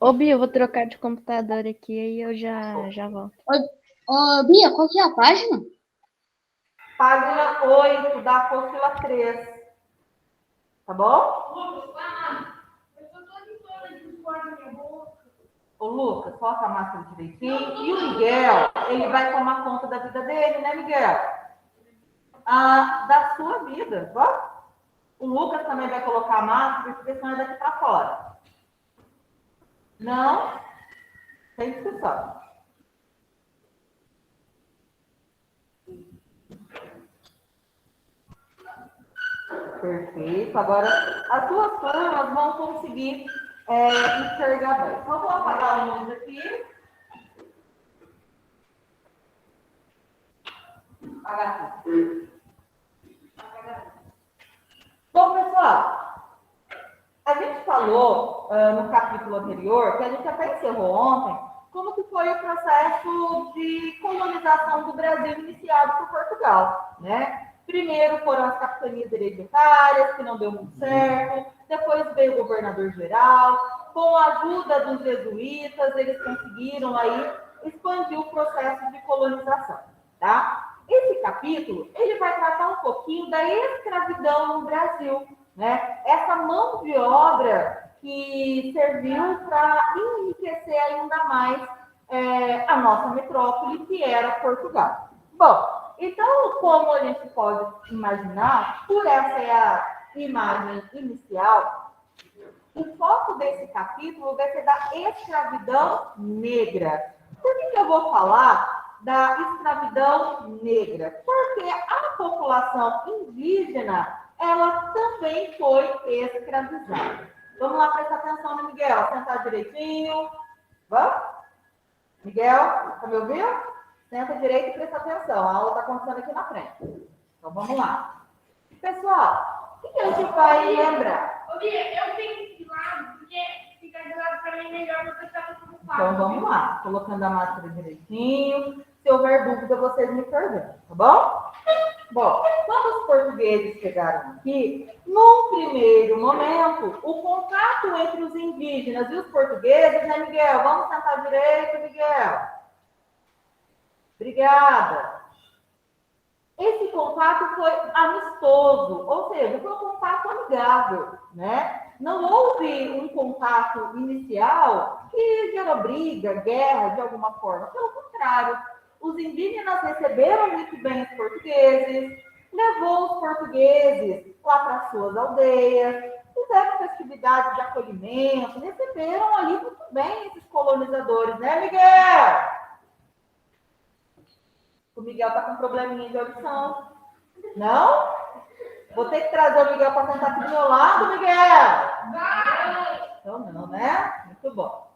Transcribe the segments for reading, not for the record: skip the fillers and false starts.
Ô, Bia, eu vou trocar de computador aqui e eu já volto. Ô, Bia, qual que é a página? Página 8 da apostila 3. Tá bom? O Lucas, coloca a máscara direitinho. E o Miguel, ele vai tomar conta da vida dele, né, Miguel? Da sua vida, ó. O Lucas também vai colocar a máscara, porque senão é daqui para fora. Não? Sem discussão. Perfeito. Agora, as duas turmas vão conseguir enxergar bem. Então, vou apagar a luz aqui. Apagar aqui. Bom, pessoal, a gente falou no capítulo anterior, que a gente até encerrou ontem, como que foi o processo de colonização do Brasil iniciado por Portugal, né? Primeiro foram as capitanias hereditárias, que não deu muito certo. Depois veio o governador-geral. Com a ajuda dos jesuítas, eles conseguiram aí expandir o processo de colonização, tá? Esse capítulo, ele vai tratar um pouquinho da escravidão no Brasil, né? Essa mão de obra que serviu para enriquecer ainda mais a nossa metrópole, que era Portugal. Bom, então, como a gente pode imaginar, por essa é a imagem inicial, o foco desse capítulo vai ser da escravidão negra. Por que eu vou falar da escravidão negra? Porque a população indígena, ela também foi escravizada. Vamos lá, prestar atenção no Miguel. Sentar direitinho. Vamos? Miguel, tá me ouvindo? Senta direito e presta atenção. A aula está acontecendo aqui na frente. Então, vamos lá. Pessoal, o que a gente vai lembrar? Ô, Bia, eu tenho que ir de lado, porque ficar de lado para mim é melhor você estar preocupado. Então, vamos lá. Colocando a máscara direitinho. Se houver dúvida, vocês me perguntam, tá bom? Bom, quando os portugueses chegaram aqui, num primeiro momento, o contato entre os indígenas e os portugueses, né, Miguel? Vamos sentar direito, Miguel. Obrigada. Esse contato foi amistoso, ou seja, foi um contato amigável, né? Não houve um contato inicial que gerou briga, guerra, de alguma forma. Pelo contrário, os indígenas receberam muito bem os portugueses, levou os portugueses lá para as suas aldeias, fizeram festividades de acolhimento, receberam ali muito bem esses colonizadores, né, Miguel? O Miguel está com um probleminha de audição. Não? Vou ter que trazer o Miguel para sentar aqui do meu lado, Miguel? Vai! Então não, né? Muito bom.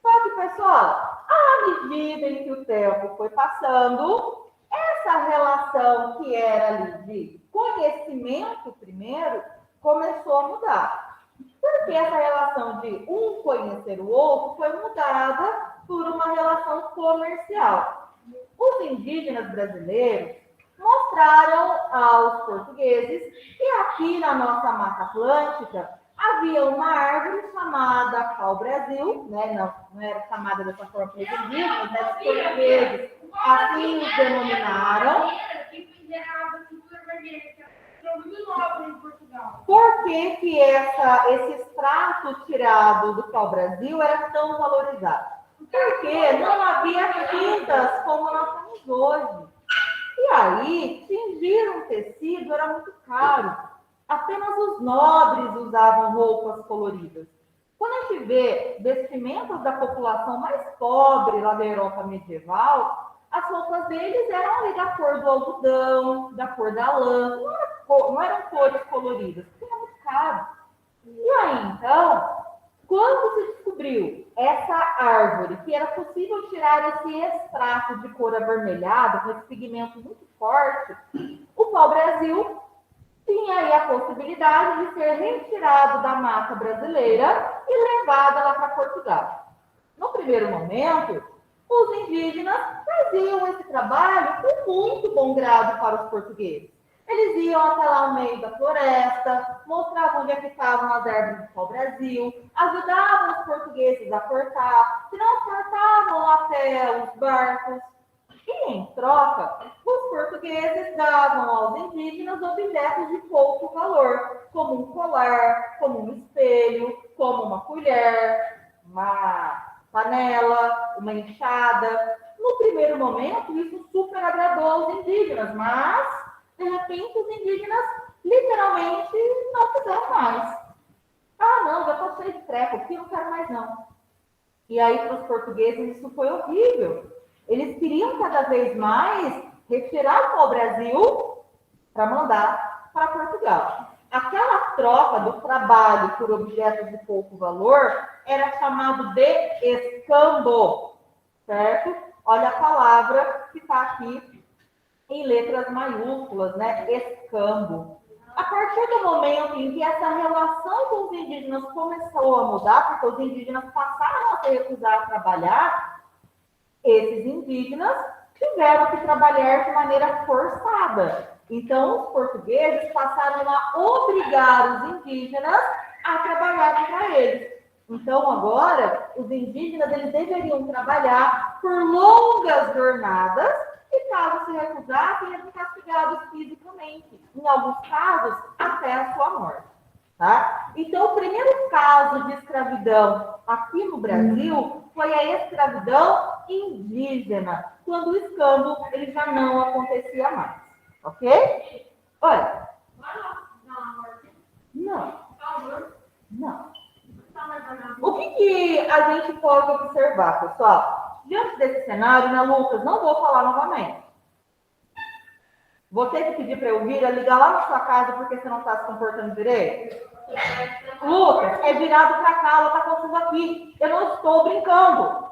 Só que, pessoal, à medida em que o tempo foi passando, essa relação que era ali de conhecimento primeiro, começou a mudar. Porque essa relação de um conhecer o outro foi mudada por uma relação comercial. Os indígenas brasileiros mostraram aos portugueses que aqui na nossa Mata Atlântica havia uma árvore chamada pau-brasil, né? Não era chamada dessa forma pelos indígenas, né? Os portugueses assim os denominaram. Por que que esse extrato tirado do pau-brasil era tão valorizado? Porque não havia tintas como nós temos hoje. E aí, tingir um tecido era muito caro. Apenas os nobres usavam roupas coloridas. Quando a gente vê vestimentas da população mais pobre lá da Europa medieval, as roupas deles eram ali da cor do algodão, da cor da lã, não eram cores coloridas, porque era muito caro. E aí, então, quando se descobriu essa árvore, que era possível tirar esse extrato de cor avermelhada, com esse pigmento muito forte, o pau-brasil tinha aí a possibilidade de ser retirado da mata brasileira e levado lá para Portugal. No primeiro momento, os indígenas faziam esse trabalho com muito bom grado para os portugueses. Eles iam até lá no meio da floresta, mostravam onde é que estavam as árvores do pau-brasil, ajudavam os portugueses a cortar, transportavam até os barcos. E, em troca, os portugueses davam aos indígenas objetos de pouco valor, como um colar, como um espelho, como uma colher, uma panela, uma enxada. No primeiro momento, isso super agradou aos indígenas, mas, de repente, os indígenas literalmente não fizeram mais. Ah, não, já estou cheio de treco, aqui não quero mais não. E aí, para os portugueses, isso foi horrível. Eles queriam cada vez mais retirar o pau-brasil para mandar para Portugal. Aquela troca do trabalho por objetos de pouco valor era chamado de escambo, certo? Olha a palavra que está aqui em letras maiúsculas, né? Escambo. A partir do momento em que essa relação com os indígenas começou a mudar, porque os indígenas passaram a se recusar a trabalhar, esses indígenas tiveram que trabalhar de maneira forçada. Então, os portugueses passaram a obrigar os indígenas a trabalhar para eles. Então, agora, os indígenas eles deveriam trabalhar por longas jornadas e, caso se recusassem, eram castigados fisicamente. Em alguns casos, até a sua morte. Tá? Então, o primeiro caso de escravidão aqui no Brasil foi a escravidão indígena, quando o escambo ele já não acontecia mais. Ok? Olha. Não. Não. O que a gente pode observar, pessoal? Diante desse cenário, né, Lucas? Não vou falar novamente. Vou ter que pedir para eu vir a ligar lá na sua casa porque você não está se comportando direito? Lucas, é virado para cá, ela está contigo aqui. Eu não estou brincando.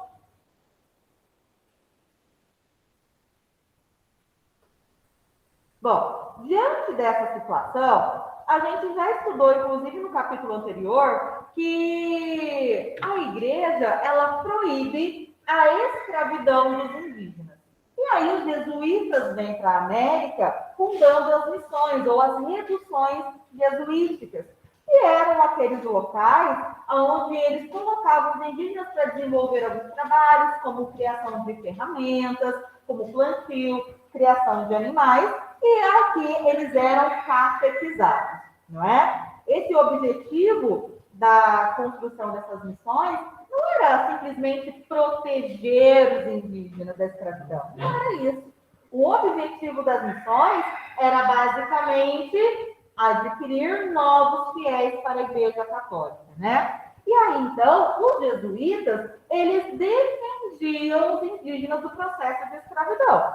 Bom, diante dessa situação, a gente já estudou, inclusive no capítulo anterior, que a igreja, ela proíbe a escravidão dos indígenas. E aí os jesuítas vêm para a América fundando as missões ou as reduções jesuíticas, que eram aqueles locais onde eles colocavam os indígenas para desenvolver alguns trabalhos, como criação de ferramentas, como plantio, criação de animais, e aqui eles eram catequizados, não é? Esse objetivo da construção dessas missões não era simplesmente proteger os indígenas da escravidão, não era isso. O objetivo das missões era basicamente adquirir novos fiéis para a Igreja Católica, né? E aí, então, os jesuítas, eles defendiam os indígenas do processo de escravidão,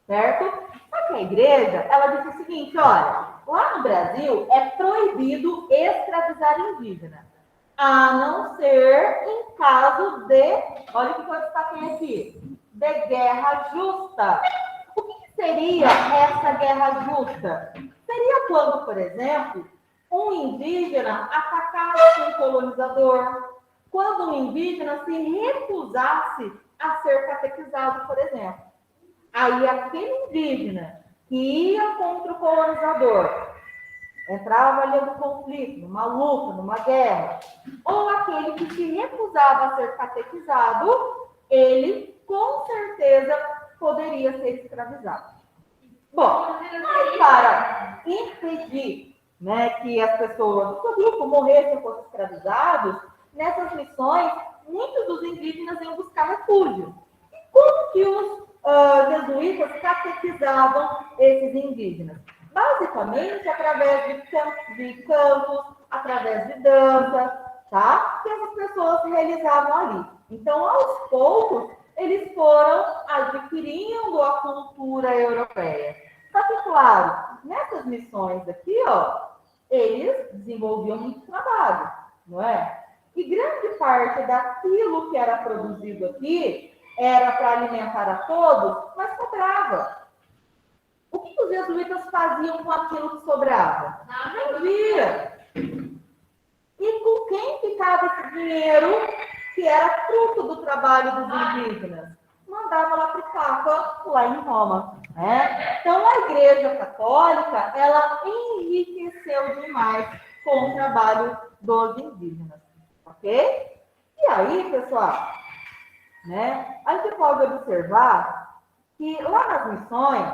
certo? Só que a igreja, ela disse o seguinte, olha, lá no Brasil é proibido escravizar indígena, a não ser em caso de, olha o que eu destaquei aqui, de guerra justa. O que seria essa guerra justa? Seria quando, por exemplo, um indígena atacasse um colonizador, quando um indígena se recusasse a ser catequizado, por exemplo. Aí aquele indígena que ia contra o colonizador, entrava ali no conflito, numa luta, numa guerra, ou aquele que se recusava a ser catequizado, ele com certeza poderia ser escravizado. Bom, mas para impedir, né, que as pessoas do seu grupo morressem ou fossem escravizados, nessas missões, muitos dos indígenas iam buscar refúgio. E como que os jesuítas catequizavam esses indígenas? Basicamente, através de cantos, através de dança, tá? Que as pessoas realizavam ali. Então, aos poucos, eles foram adquirindo a cultura europeia. Só que, claro, nessas missões aqui, ó, eles desenvolviam muito trabalho, não é? E grande parte daquilo que era produzido aqui era para alimentar a todos, mas sobrava. O que os jesuítas faziam com aquilo que sobrava? Vendia. E com quem ficava esse dinheiro que era fruto do trabalho dos indígenas? Mandava lá para o Papa, lá em Roma. né? Então, a Igreja Católica, ela enriqueceu demais com o trabalho dos indígenas, ok? E aí, pessoal, né, a gente pode observar que lá nas missões,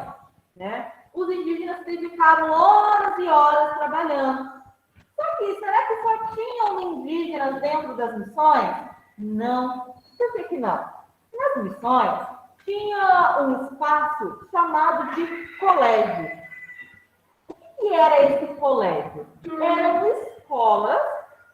né, os indígenas se dedicaram horas e horas trabalhando. Só que, será que só tinham indígenas dentro das missões? Não. Por que não? Nas missões, tinha um espaço chamado de colégio. O que era esse colégio? Eram escolas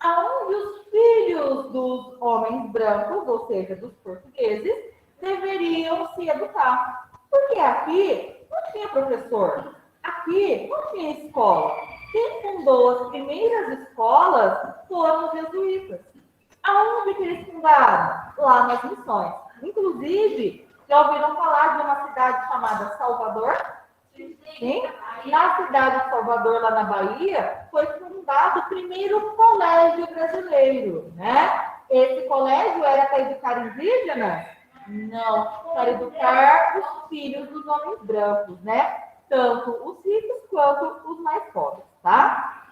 onde os filhos dos homens brancos, ou seja, dos portugueses, deveriam se educar. Porque aqui não tinha professor, aqui não tinha escola. Quem fundou as primeiras escolas foram os jesuítas. Aonde que eles fundaram? Lá nas missões. Inclusive, já ouviram falar de uma cidade chamada Salvador? Sim? Na cidade de Salvador, lá na Bahia, foi fundado o primeiro colégio brasileiro, né? Esse colégio era para educar indígenas? Não, para educar os filhos dos homens brancos, né? Tanto os ricos quanto os mais pobres, tá?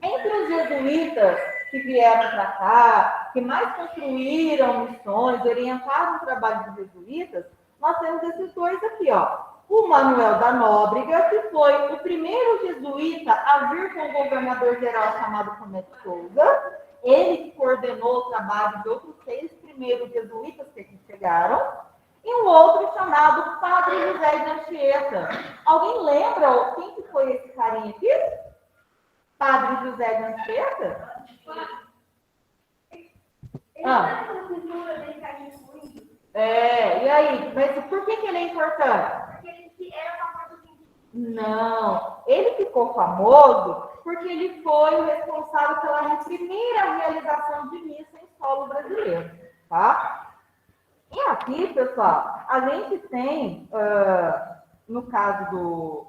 Entre os jesuítas que vieram para cá, que mais construíram missões, orientaram o trabalho dos jesuítas, nós temos esses dois aqui, ó. O Manuel da Nóbrega, que foi o primeiro jesuíta a vir com o governador-geral chamado Tomé de Souza, ele que coordenou o trabalho de outros 6 primeiros jesuítas que aqui chegaram, e um outro chamado Padre José de Anchieta. Alguém lembra quem que foi esse carinha aqui? Padre José de Anchieta? E aí? Mas por que ele é importante? Não, ele ficou famoso porque ele foi o responsável pela primeira realização de missa em solo brasileiro, tá? E aqui, pessoal, a gente tem, no caso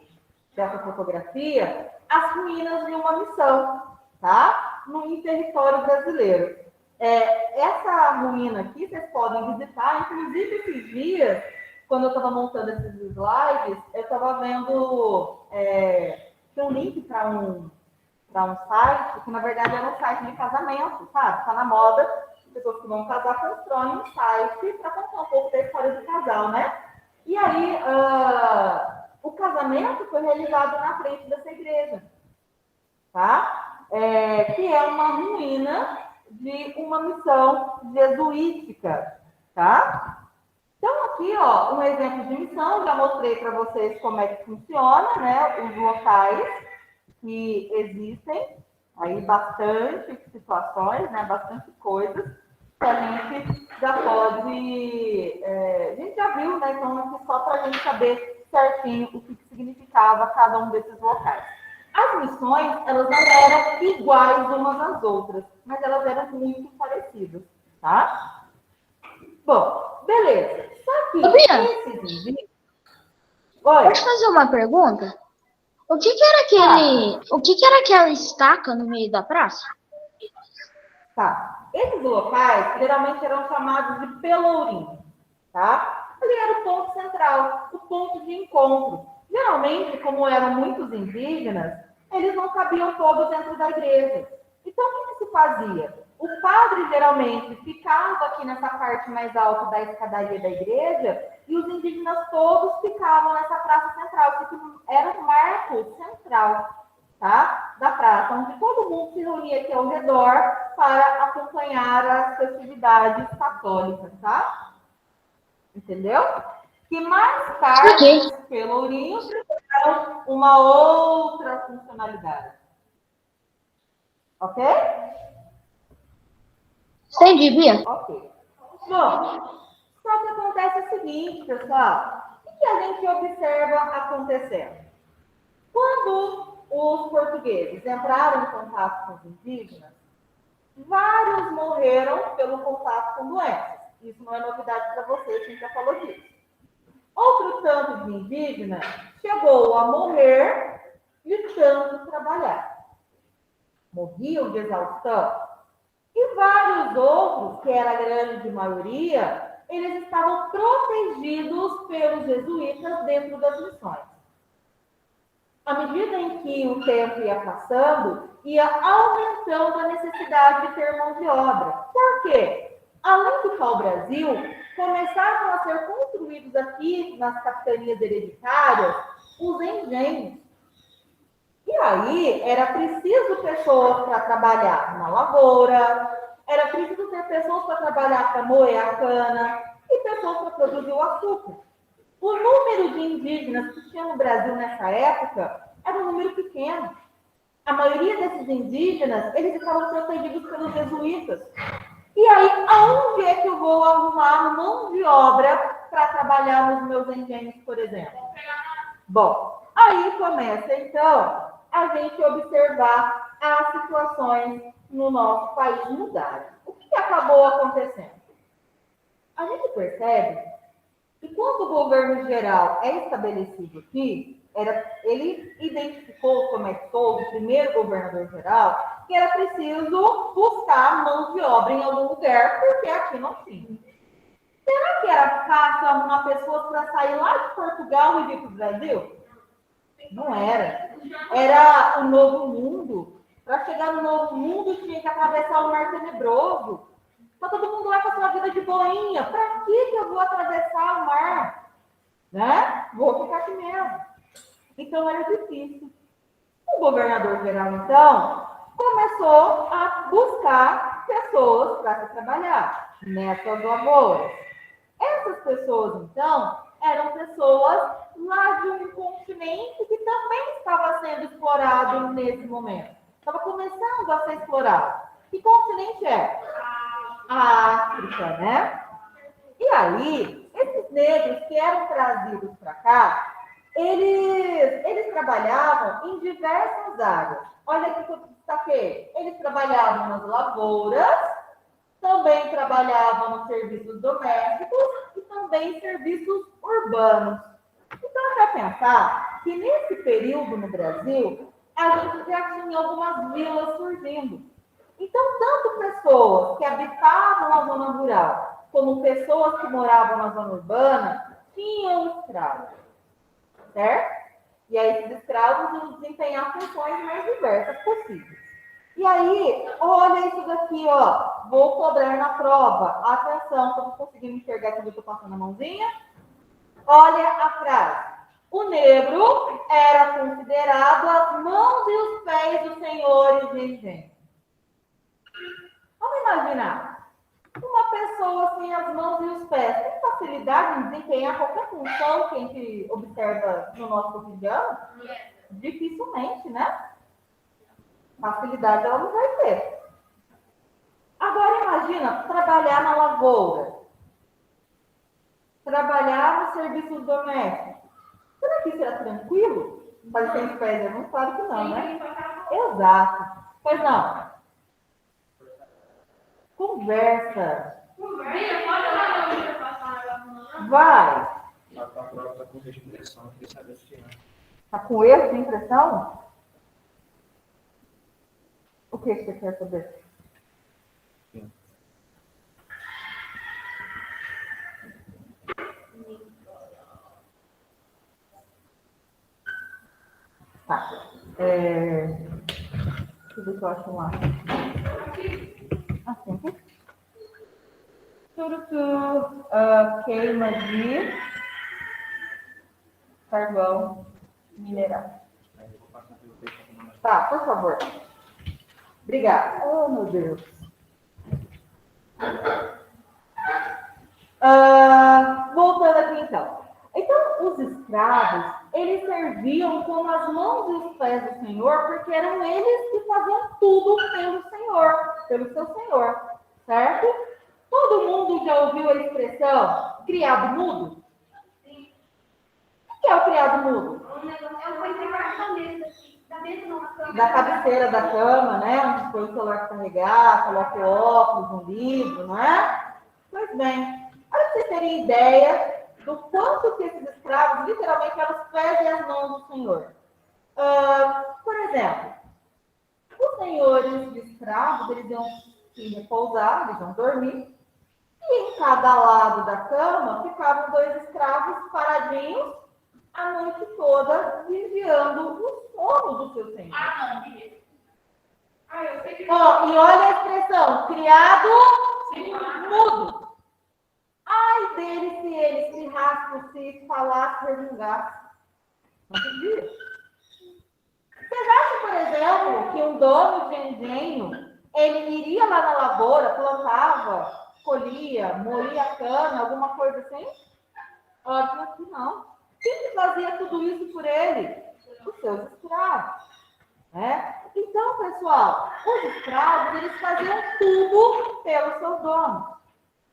dessa fotografia, as ruínas de uma missão, tá? Em território brasileiro. Essa ruína aqui, vocês podem visitar, inclusive esses dias, quando eu estava montando esses slides, eu estava vendo tem um link para um site, que na verdade era um site de casamento, sabe? Está na moda, pessoas que vão casar constroem um site para contar um pouco da história do casal, né? E aí, o casamento foi realizado na frente dessa igreja, tá? Que é uma ruína de uma missão jesuítica, tá? Então, aqui, ó, um exemplo de missão, já mostrei para vocês como é que funciona, né? Os locais que existem, aí bastante situações, né? Bastante coisas que a gente já pode... a gente já viu, né? Então, aqui só para a gente saber certinho o que significava cada um desses locais. As missões, elas não eram iguais umas às outras, mas elas eram muito parecidas, tá? Bom, beleza. Só que esses indígenas... Pode fazer uma pergunta? O que era aquela estaca no meio da praça? Tá. Esses locais geralmente eram chamados de pelourinho, tá? Ali era o ponto central, o ponto de encontro. Geralmente, como eram muitos indígenas, eles não cabiam todos dentro da igreja. Então, o que se fazia? O padre geralmente ficava aqui nessa parte mais alta da escadaria da igreja e os indígenas todos ficavam nessa praça central, que era um marco central, tá? Da praça, onde todo mundo se reunia aqui ao redor para acompanhar as festividades católicas, tá? Entendeu? Que mais tarde, os pelourinhos tiveram uma outra funcionalidade. Ok? Entendi, Bia. Ok. Bom, só que acontece o seguinte, pessoal. O que a gente observa acontecendo? Quando os portugueses entraram em contato com os indígenas, vários morreram pelo contato com doenças. Isso não é novidade para vocês, a gente já falou disso. Outro tanto de indígenas chegou a morrer de tanto trabalhar. Morriam de exaustão. E vários outros, que era a grande maioria, eles estavam protegidos pelos jesuítas dentro das missões. À medida em que o tempo ia passando, ia aumentando a necessidade de ter mão de obra. Por quê? Além do pau-brasil, começaram a ser construídos aqui nas capitanias hereditárias os engenhos. E aí era preciso pessoas para trabalhar na lavoura, era preciso ter pessoas para trabalhar para moer a cana e pessoas para produzir o açúcar. O número de indígenas que tinha no Brasil nessa época era um número pequeno. A maioria desses indígenas, eles estavam protegidos pelos jesuítas. E aí, aonde é que eu vou arrumar mão de obra para trabalhar nos meus engenhos, por exemplo? Bom, aí começa, então, a gente observar as situações no nosso país mudarem. O que acabou acontecendo? A gente percebe que quando o governo geral é estabelecido aqui, ele identificou o Tomé de Souza, o primeiro governador geral, que era preciso buscar mão de obra em algum lugar, porque aqui não tinha. Será que era fácil arrumar pessoas para sair lá de Portugal e vir para o Brasil? Não era. Era o Novo Mundo. Para chegar no Novo Mundo, tinha que atravessar o Mar Tenebroso. Tá todo mundo lá com a sua vida de boinha. Para que eu vou atravessar o mar? Né? Vou ficar aqui mesmo. Então, era difícil. O governador-geral, então, começou a buscar pessoas para trabalhar nessas lavouras. Essas pessoas, então, eram pessoas lá de um continente que também estava sendo explorado nesse momento. Estava começando a ser explorado. Que continente é? A África, né? E aí, esses negros que eram trazidos para cá, eles trabalhavam em diversas áreas. Olha aqui que eu destaquei. Eles trabalhavam nas lavouras, também trabalhavam nos serviços domésticos e também em serviços urbanos. Então, vai pensar que nesse período no Brasil, a gente já tinha algumas vilas surgindo. Então, tanto pessoas que habitavam a zona rural, como pessoas que moravam na zona urbana, tinham escravos. Certo? E aí, esses escravos iam desempenhar funções mais diversas possíveis. E aí, olha isso daqui, ó. Vou cobrar na prova. Atenção, se eu não conseguir me enxergar aqui, eu estou passando a mãozinha. Olha a frase. O negro era considerado as mãos e os pés dos senhores de engenho. Vamos imaginar. Uma pessoa sem as mãos e os pés tem facilidade em desempenhar qualquer função que a gente observa no nosso cotidiano? Dificilmente, né? Facilidade ela não vai ter. Agora imagina trabalhar na lavoura, trabalhar nos serviços domésticos. Será que isso era tranquilo? Fazer sem os pés? Não, claro que não, né? Exato. Pois não. Conversa. Vai. Tá com erro de impressão? O que você quer saber? Tá. Deixa eu ver se eu acho lá. Assim. Queima de carvão mineral. Tá, por favor. Obrigada. Oh, meu Deus. Voltando aqui, então. Então, os escravos, eles serviam como as mãos e os pés do Senhor, porque eram eles que faziam tudo pelo Senhor, pelo seu Senhor, certo? Todo mundo já ouviu a expressão criado mudo? Sim. O que é o criado mudo? É uma coisa da cabeça. Da cabeceira da cama, né? Onde põe o celular para carregar, coloca o óculos, um livro, não é? Pois bem, para vocês terem ideia do quanto que esses escravos literalmente eram os pés e as mãos do Senhor. Por exemplo, os senhores de escravos, eles iam se repousar, eles iam dormir, e cada lado da cama ficavam 2 escravos paradinhos a noite toda, vigiando o sono do seu senhor. Ah, não, beleza. Ah, eu sei que... E olha a expressão, criado mudo. Ai dele se ele se rasgasse, se falasse, resmungasse. Não podia. Vocês acham, por exemplo, que um dono de engenho, ele iria lá na lavoura, plantava, colhia, moía cana, alguma coisa assim? Óbvio que não. Quem que fazia tudo isso por ele? Os seus escravos. Né? Então, pessoal, os escravos, eles faziam tudo pelos seus donos.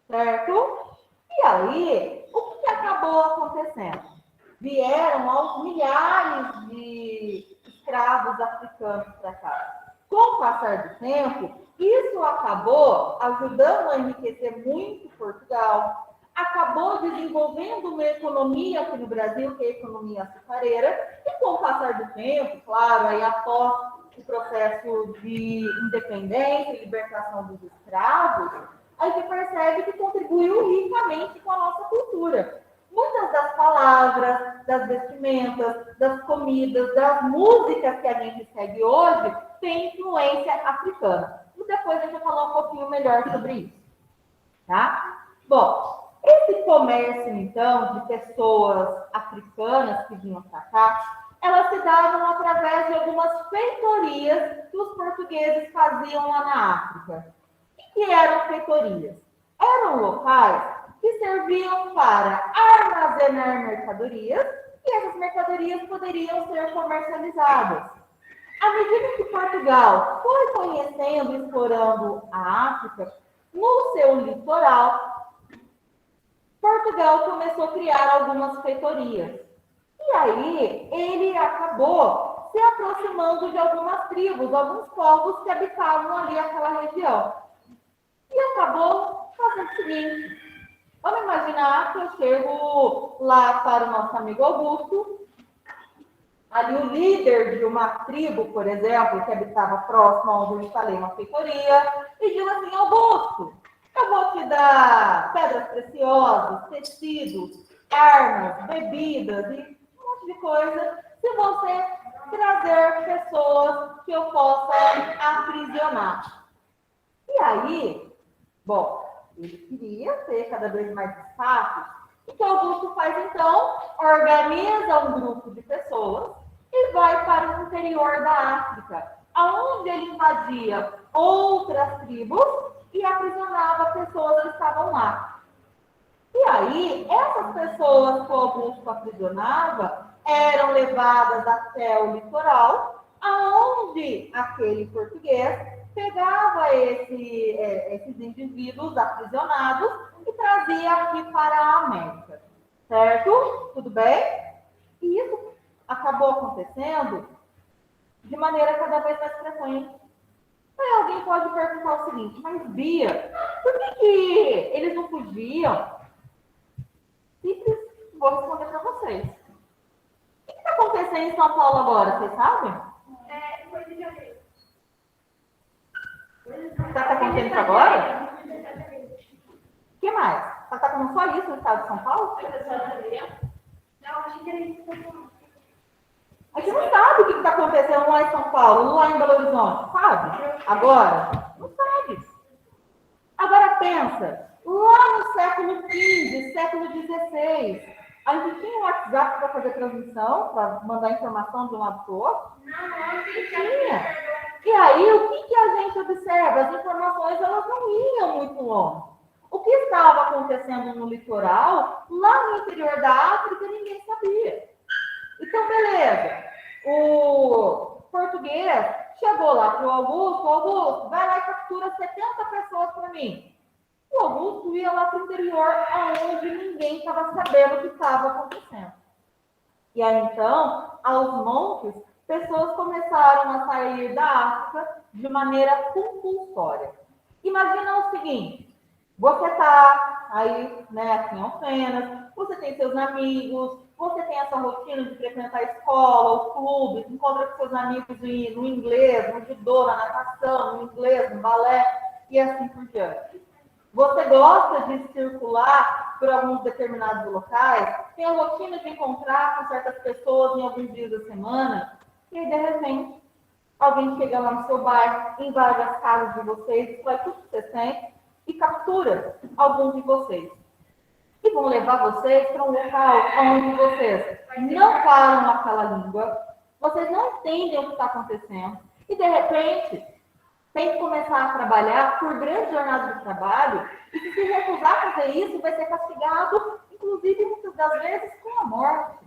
Certo? E aí, o que acabou acontecendo? Vieram aos milhares de escravos africanos para cá. Com o passar do tempo, isso acabou ajudando a enriquecer muito Portugal, acabou desenvolvendo uma economia aqui no Brasil, que é a economia açucareira, e com o passar do tempo, claro, aí após o processo de independência e libertação dos escravos, a gente percebe que contribuiu ricamente com a nossa cultura. Muitas das palavras, das vestimentas, das comidas, das músicas que a gente segue hoje têm influência africana. E depois a gente vai falar um pouquinho melhor sobre isso. Tá? Bom, esse comércio, então, de pessoas africanas que vinham para cá, elas se davam através de algumas feitorias que os portugueses faziam lá na África. O que eram feitorias? Eram locais que serviam para armazenar mercadorias e essas mercadorias poderiam ser comercializadas. À medida que Portugal foi conhecendo e explorando a África, no seu litoral, Portugal começou a criar algumas feitorias. E aí, ele acabou se aproximando de algumas tribos, alguns povos que habitavam ali aquela região. E acabou fazendo o seguinte: vamos imaginar que eu chego lá para o nosso amigo Augusto, ali o líder de uma tribo, por exemplo, que habitava próximo onde eu instalei uma feitoria, e digo assim: Augusto, eu vou te dar pedras preciosas, tecidos, armas, bebidas e um monte de coisa, se você trazer pessoas que eu possa aprisionar. E aí, bom, ele queria ter cada vez mais status. O que Augusto faz, então? Organiza um grupo de pessoas e vai para o interior da África, onde ele invadia outras tribos e aprisionava pessoas que estavam lá. E aí, essas pessoas que o Augusto aprisionava eram levadas até o litoral, aonde aquele português pegava esses indivíduos aprisionados e trazia aqui para a América. Certo? Tudo bem? E isso acabou acontecendo de maneira cada vez mais frequente. Aí alguém pode perguntar o seguinte: mas Bia, por que eles não fugiam? Simples, vou responder para vocês. O que está acontecendo em São Paulo agora, vocês sabem? Coisa de janeiro. Está acontecendo isso agora? O que mais? Está acontecendo só isso no estado de São Paulo? Não, achei que era isso. A gente não sabe o que está acontecendo lá em São Paulo, lá em Belo Horizonte, sabe? Agora, não sabe. Agora pensa, lá no século XV, século XVI, a gente tinha um WhatsApp para fazer transmissão, para mandar informação de um lado para o outro? Não Tinha. E aí, o que a gente observa? As informações, elas não iam muito longe. O que estava acontecendo no litoral, lá no interior da África, ninguém sabia. Então, beleza. O português chegou lá para o Augusto, vai lá e captura 70 pessoas para mim. O Augusto ia lá para o interior, onde ninguém estava sabendo o que estava acontecendo. E aí, então, aos montes, pessoas começaram a sair da África de maneira compulsória. Imagina o seguinte: você está aí, né, aqui em Alfenas, você tem seus amigos, você tem essa rotina de frequentar a escola, o clube, encontra com seus amigos no inglês, no judô, na natação, no inglês, no balé, e assim por diante. Você gosta de circular por alguns determinados locais? Tem a rotina de encontrar com certas pessoas em alguns dias da semana? E aí, de repente, alguém chega lá no seu bairro, invade as casas de vocês, destrói tudo que vocês têm e captura alguns de vocês. E vão levar vocês para um local onde vocês não falam aquela língua, vocês não entendem o que está acontecendo, e de repente tem que começar a trabalhar por grandes jornadas de trabalho, e se recusar a fazer isso, vai ser castigado, inclusive muitas das vezes, com a morte.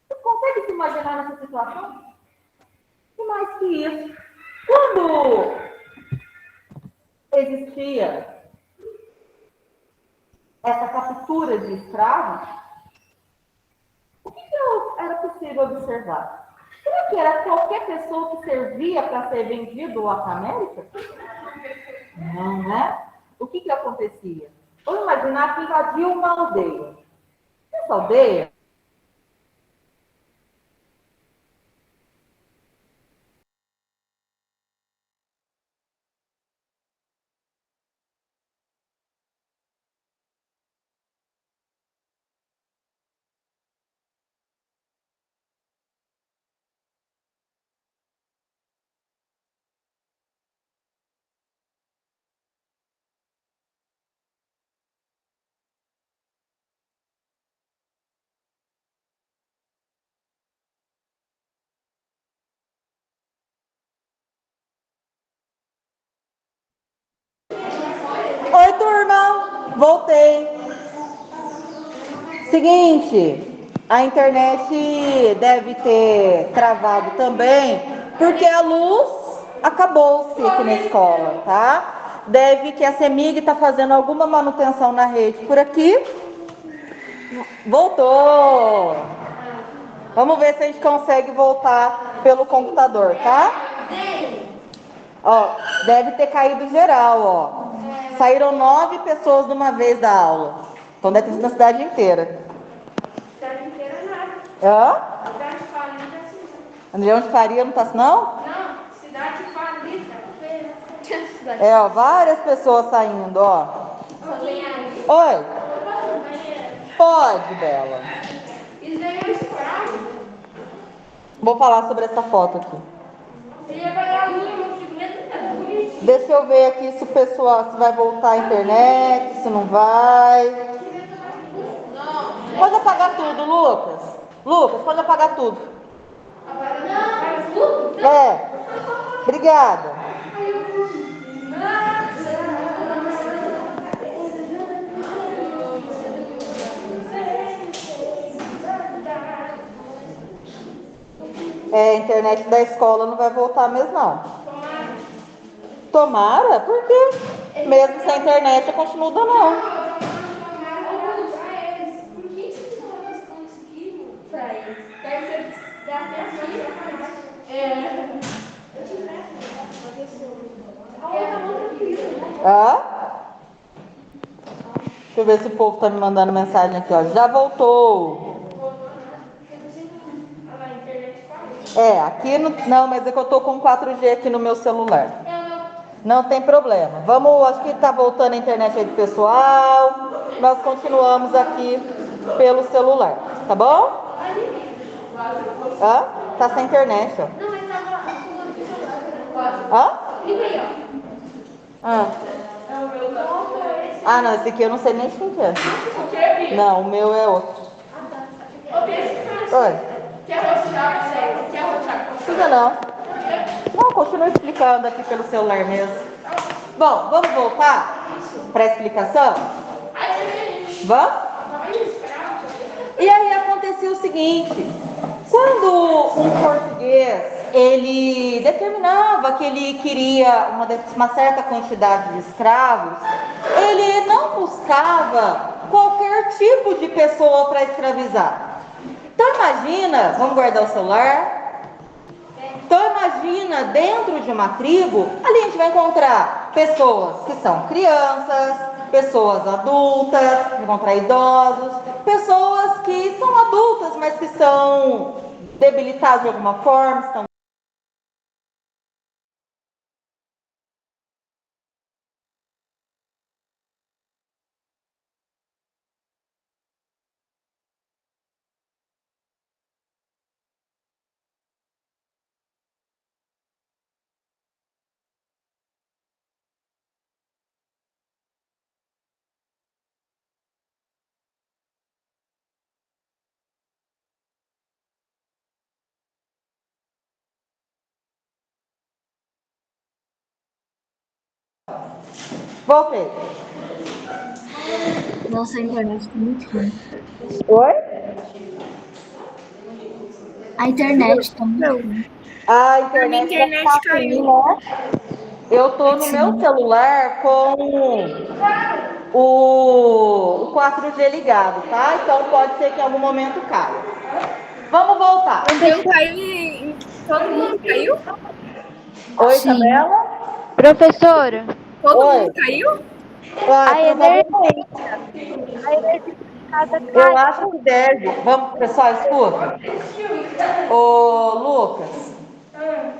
Você consegue se imaginar nessa situação? E mais que isso, quando existia essa captura de escravos, o que era possível observar? Será que era qualquer pessoa que servia para ser vendido à América? Não, né? O que acontecia? Vamos imaginar que invadiu uma aldeia. Essa aldeia Oi, turma! Voltei. Seguinte, a internet deve ter travado também, porque a luz acabou-se aqui na escola, tá? Deve que a CEMIG está fazendo alguma manutenção na rede por aqui. Voltou! Vamos ver se a gente consegue voltar pelo computador, tá? Ó, deve ter caído geral, ó. Saíram 9 pessoas de uma vez da aula. Então deve ter sido na cidade inteira. Cidade inteira nada. Hã? Cidade falida, sim. Leão de Faria não tá assim, não? Não, cidade falida. É, ó, várias pessoas saindo, ó. Oi? Pode, Bela. Isso aí é escravo. Vou falar sobre essa foto aqui. Ele ia pagar a luz, mas o segredo tá bonito. Deixa eu ver aqui se o pessoal, se vai voltar a internet, se não vai. Pode apagar tudo, Lucas. Lucas, pode apagar tudo. Apaga tudo? É. Obrigada. É, a internet da escola não vai voltar mesmo, não. Tomara? Por quê? Mesmo sem internet eu continuo dando, não. Por que vocês não conseguiram pra eles? Deve ser da terceira. Hã? Deixa eu ver se o povo tá me mandando mensagem aqui, ó. Já voltou. É, aqui no... Não, mas é que eu tô com 4G aqui no meu celular. Não tem problema. Vamos, acho que tá voltando a internet aí do pessoal. Nós continuamos aqui pelo celular, tá bom? Hã? Tá sem internet, ó. Não, mas tava. Hã? Liga aí, ó. Ah. Ah, não, esse aqui eu não sei nem de quem que é. Não, o meu é outro. Oi. Quer rotear? Quer rotear? Precisa não. Não, continua explicando aqui pelo celular mesmo. Bom, vamos voltar para a explicação? Vamos? E aí aconteceu o seguinte. Quando um português, ele determinava que ele queria uma certa quantidade de escravos, ele não buscava qualquer tipo de pessoa para escravizar. Então imagina, vamos guardar o celular. Então imagina, dentro de uma tribo, ali a gente vai encontrar pessoas que são crianças, pessoas adultas, vai encontrar idosos, pessoas que são adultas, mas que são debilitadas de alguma forma, estão Voltei. Nossa, a internet tá muito ruim. Oi? A internet tá muito ruim. A A minha internet deve internet estar caiu. ruim, né? Eu tô no meu celular com o 4G ligado, tá? Então pode ser que em algum momento caia. Vamos voltar. O meu caiu e todo mundo caiu? Oi, Sim. Isabela? Professora, Todo Oi. mundo caiu? Ah, a provavelmente. energia de casa Eu caiu. acho que deve. Vamos, pessoal, escuta. Ô, Lucas,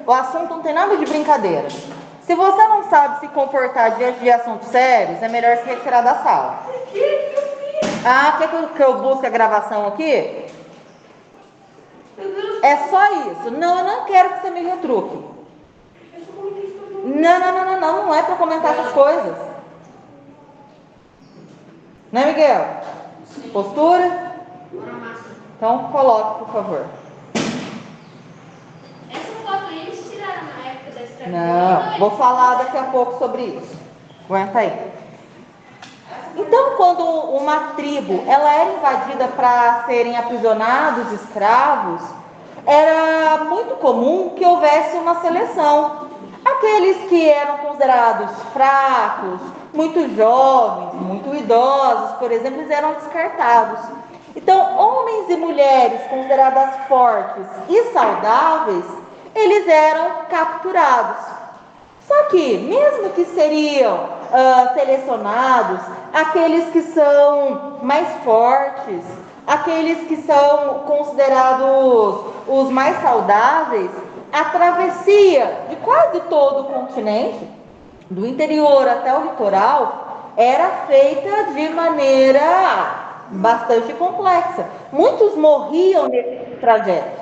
o assunto não tem nada de brincadeira. Se você não sabe se comportar diante de assuntos sérios, é melhor se retirar da sala. Ah, quer que eu busque a gravação aqui? É só isso. Não, eu não quero que você me retruque. Não é para comentar essas coisas. Né, Miguel? Postura? Então, coloque, por favor. Essa foto aí eles tiraram na época da escravidão. Não, vou falar daqui a pouco sobre isso. Aguenta aí. Então, quando uma tribo ela era invadida para serem aprisionados, escravos, era muito comum que houvesse uma seleção. Aqueles que eram considerados fracos, muito jovens, muito idosos, por exemplo, eles eram descartados. Então, homens e mulheres consideradas fortes e saudáveis, eles eram capturados. Só que, mesmo que seriam selecionados aqueles que são mais fortes, aqueles que são considerados os mais saudáveis, a travessia de quase todo o continente, do interior até o litoral, era feita de maneira bastante complexa. Muitos morriam nesse trajeto,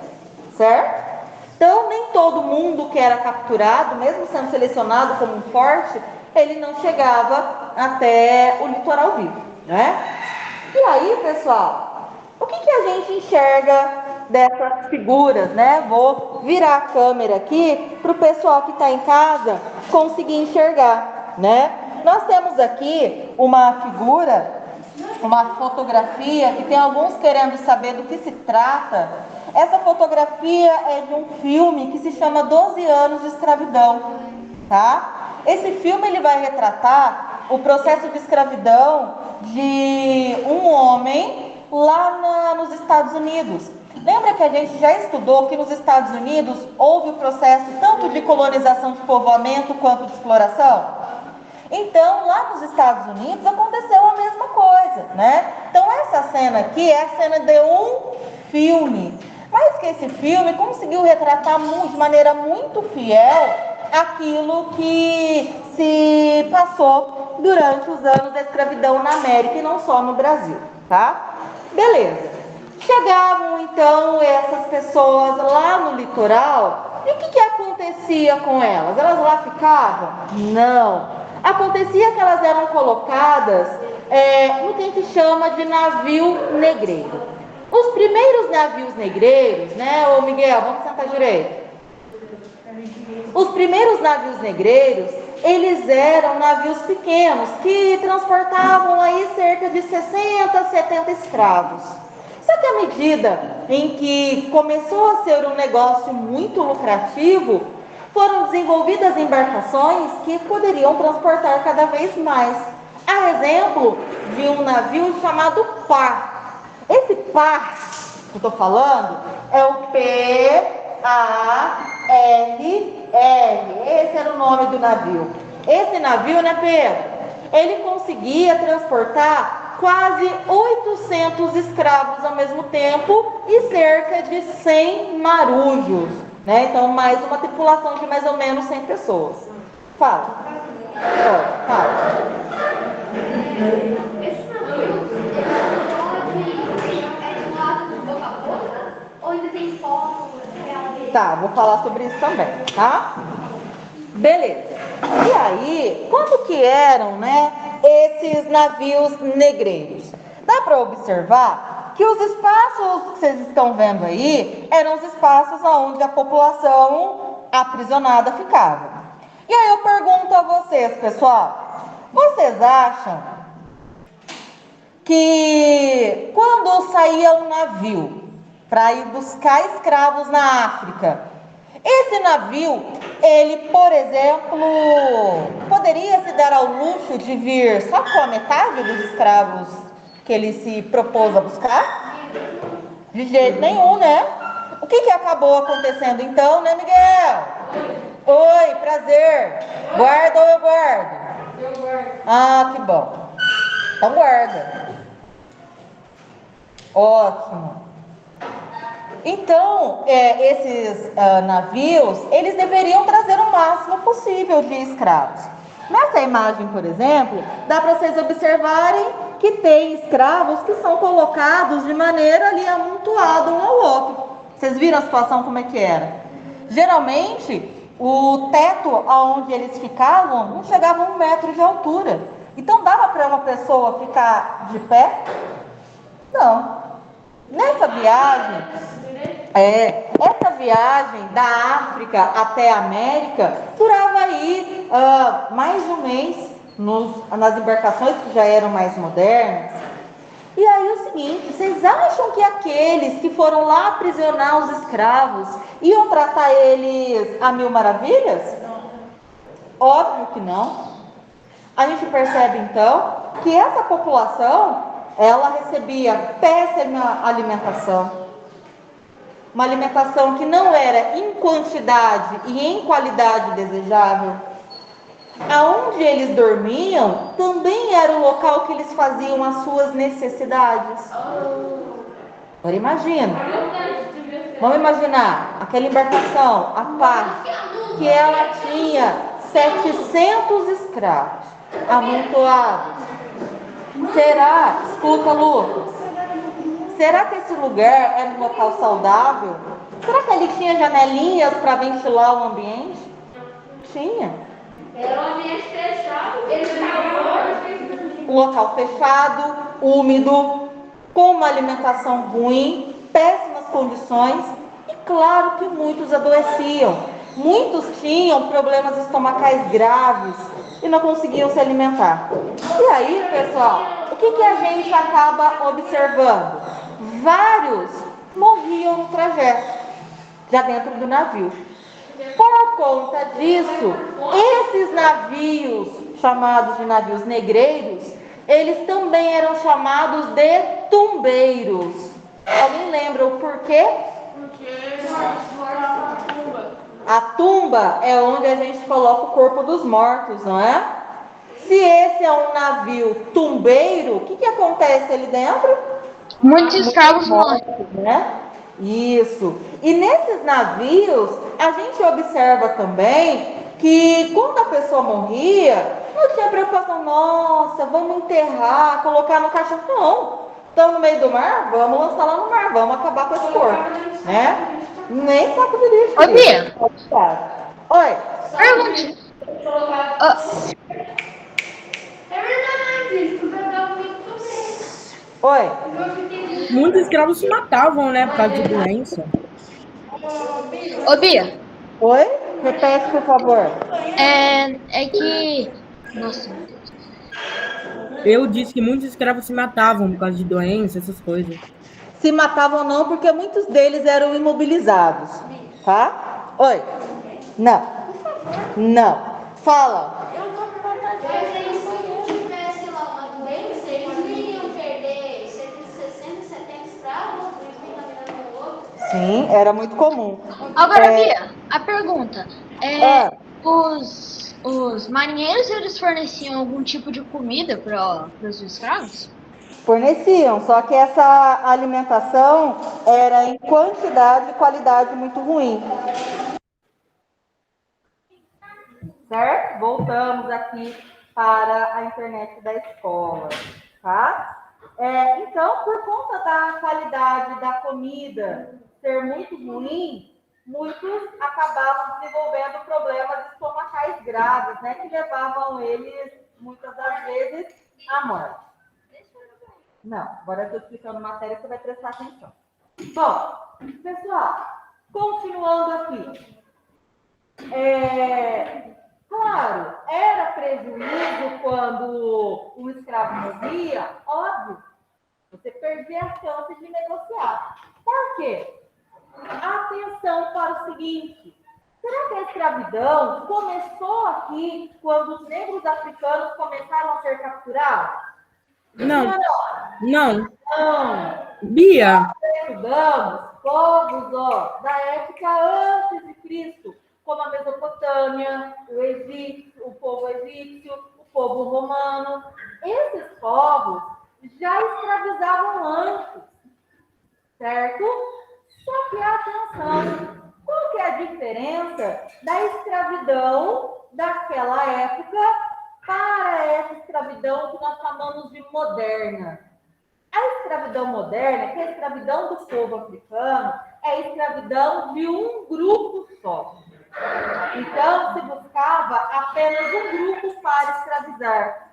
certo? Então, nem todo mundo que era capturado, mesmo sendo selecionado como um forte, ele não chegava até o litoral vivo, né? E aí, pessoal, o que a gente enxerga dessas figuras, né? Vou virar a câmera aqui para o pessoal que está em casa conseguir enxergar, né? Nós temos aqui uma figura, uma fotografia, que tem alguns querendo saber do que se trata. Essa fotografia é de um filme que se chama 12 anos de escravidão, tá? Esse filme ele vai retratar o processo de escravidão de um homem lá nos Estados Unidos. Lembra que a gente já estudou que nos Estados Unidos houve o processo tanto de colonização de povoamento quanto de exploração? Então, lá nos Estados Unidos aconteceu a mesma coisa, né? Então, essa cena aqui é a cena de um filme, mas que esse filme conseguiu retratar de maneira muito fiel aquilo que se passou durante os anos da escravidão na América e não só no Brasil, tá? Beleza. Chegavam, então, essas pessoas lá no litoral, e o que acontecia com elas? Elas lá ficavam? Não. Acontecia que elas eram colocadas no que a gente chama de navio negreiro. Os primeiros navios negreiros, né, ô Miguel, vamos sentar direito. Os primeiros navios negreiros, eles eram navios pequenos, que transportavam aí cerca de 60, 70 escravos. Só que à medida em que começou a ser um negócio muito lucrativo, foram desenvolvidas embarcações que poderiam transportar cada vez mais. A exemplo de um navio chamado par. Esse par que eu estou falando é o P-A-R-R. Esse era o nome do navio. Esse navio, né, Pedro? Ele conseguia transportar quase 800 escravos ao mesmo tempo e cerca de 100 marujos, né? Então, mais uma tripulação de mais ou menos 100 pessoas. Fala. Fala. Esse navio, é de lado de boca a boca? Ou ainda tem foto real dele? Tá, vou falar sobre isso também, tá? Beleza. E aí, como que eram, né, esses navios negreiros? Dá para observar que os espaços que vocês estão vendo aí eram os espaços onde a população aprisionada ficava. E aí eu pergunto a vocês, pessoal, Vocês acham que quando saía um navio para ir buscar escravos na África, esse navio, ele, por exemplo, poderia se dar ao luxo de vir só com a metade dos escravos que ele se propôs a buscar? De jeito nenhum, né? O que acabou acontecendo então, né, Miguel? Oi, prazer. Guarda ou eu guardo? Eu guardo. Ah, que bom. Então guarda. Ótimo. Então, esses navios, eles deveriam trazer o máximo possível de escravos. Nessa imagem, por exemplo, dá para vocês observarem que tem escravos que são colocados de maneira ali amontoada um ao outro. Vocês viram a situação como é que era? Geralmente, o teto onde eles ficavam não chegava a 1 metro de altura. Então, dava para uma pessoa ficar de pé? Não. Nessa viagem, essa viagem da África até a América durava aí mais de um mês nas embarcações que já eram mais modernas. E aí o seguinte, vocês acham que aqueles que foram lá aprisionar os escravos iam tratar eles a mil maravilhas? Óbvio que não. A gente percebe então que essa população, ela recebia péssima alimentação, uma alimentação que não era em quantidade e em qualidade desejável. Aonde eles dormiam também era o local que eles faziam as suas necessidades. Agora imagina, vamos imaginar aquela embarcação, a Paz, que ela tinha 700 escravos amontoados. Será, escuta, Lucas, será que esse lugar era um local saudável? Será que ele tinha janelinhas para ventilar o ambiente? Tinha. Era um ambiente fechado, Um local fechado, úmido, com uma alimentação ruim, péssimas condições, e claro que muitos adoeciam. Muitos tinham problemas estomacais graves e não conseguiam se alimentar. E aí, pessoal, o que a gente acaba observando? Vários morriam no trajeto, já dentro do navio. Por conta disso, esses navios, chamados de navios negreiros, eles também eram chamados de tumbeiros. Alguém lembra o porquê? A tumba é onde a gente coloca o corpo dos mortos, não é? Se esse é um navio tumbeiro, o que acontece ali dentro? Muitos escravos mortos, né? Isso. E nesses navios, a gente observa também que quando a pessoa morria, não tinha preocupação, nossa, vamos enterrar, colocar no caixão. Não. Estão no meio do mar, vamos lançar lá no mar, vamos acabar com esse corpo, né? Nem saco de lixo. Ô, Bia. Oi. Pergunte. É verdade, tu vai dar muito também. Oi. Muitos escravos se matavam, né, por causa de doença. Ô, Bia. Oi? Repete, por favor. É que... Nossa. Eu disse que muitos escravos se matavam por causa de doença, essas coisas. Se matavam não, porque muitos deles eram imobilizados, tá? Oi. Não. Não. Fala. Eu tô perguntando, mas aí se tivesse lá uma doença, eles não iriam perder cerca de 60, 70 escravos, um na vida do outro. Sim, era muito comum. Agora, Bia, a pergunta os marinheiros, eles forneciam algum tipo de comida para os escravos? Forneciam, só que essa alimentação era em quantidade e qualidade muito ruim. Certo? Voltamos aqui para a internet da escola, tá? Então, por conta da qualidade da comida ser muito ruim, muitos acabavam desenvolvendo problemas estomacais graves, né? Que levavam eles, muitas das vezes, à morte. Não, agora eu estou explicando matéria, você vai prestar atenção. Bom, pessoal, continuando aqui. Claro, era prejuízo quando o escravo morria, óbvio. Você perdia a chance de negociar. Por quê? Atenção para o seguinte. Será que a escravidão começou aqui quando os negros africanos começaram a ser capturados? Não, não. Não. Bia, Estudamos povos da época antes de Cristo, como a Mesopotâmia, o povo egípcio, o povo romano. Esses povos já escravizavam antes, certo? Só que atenção, qual que é a diferença da escravidão daquela época para essa escravidão que nós chamamos de moderna? A escravidão moderna, que é a escravidão do povo africano, é a escravidão de um grupo só. Então, se buscava apenas um grupo para escravizar.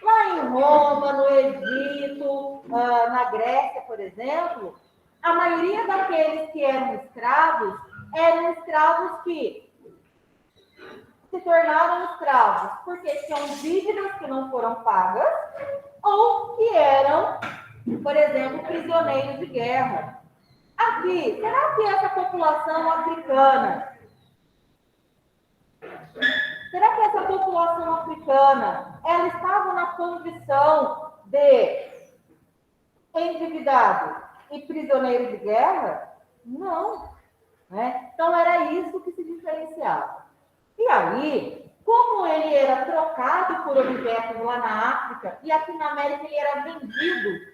Lá em Roma, no Egito, na Grécia, por exemplo, a maioria daqueles que eram escravos que se tornaram escravos porque tinham dívidas que não foram pagas ou que eram, por exemplo, prisioneiros de guerra. Aqui, será que essa população africana, ela estava na condição de endividado e prisioneiro de guerra? Não. Né? Então, era isso que se diferenciava. E aí, como ele era trocado por objetos lá na África, e aqui na América ele era vendido,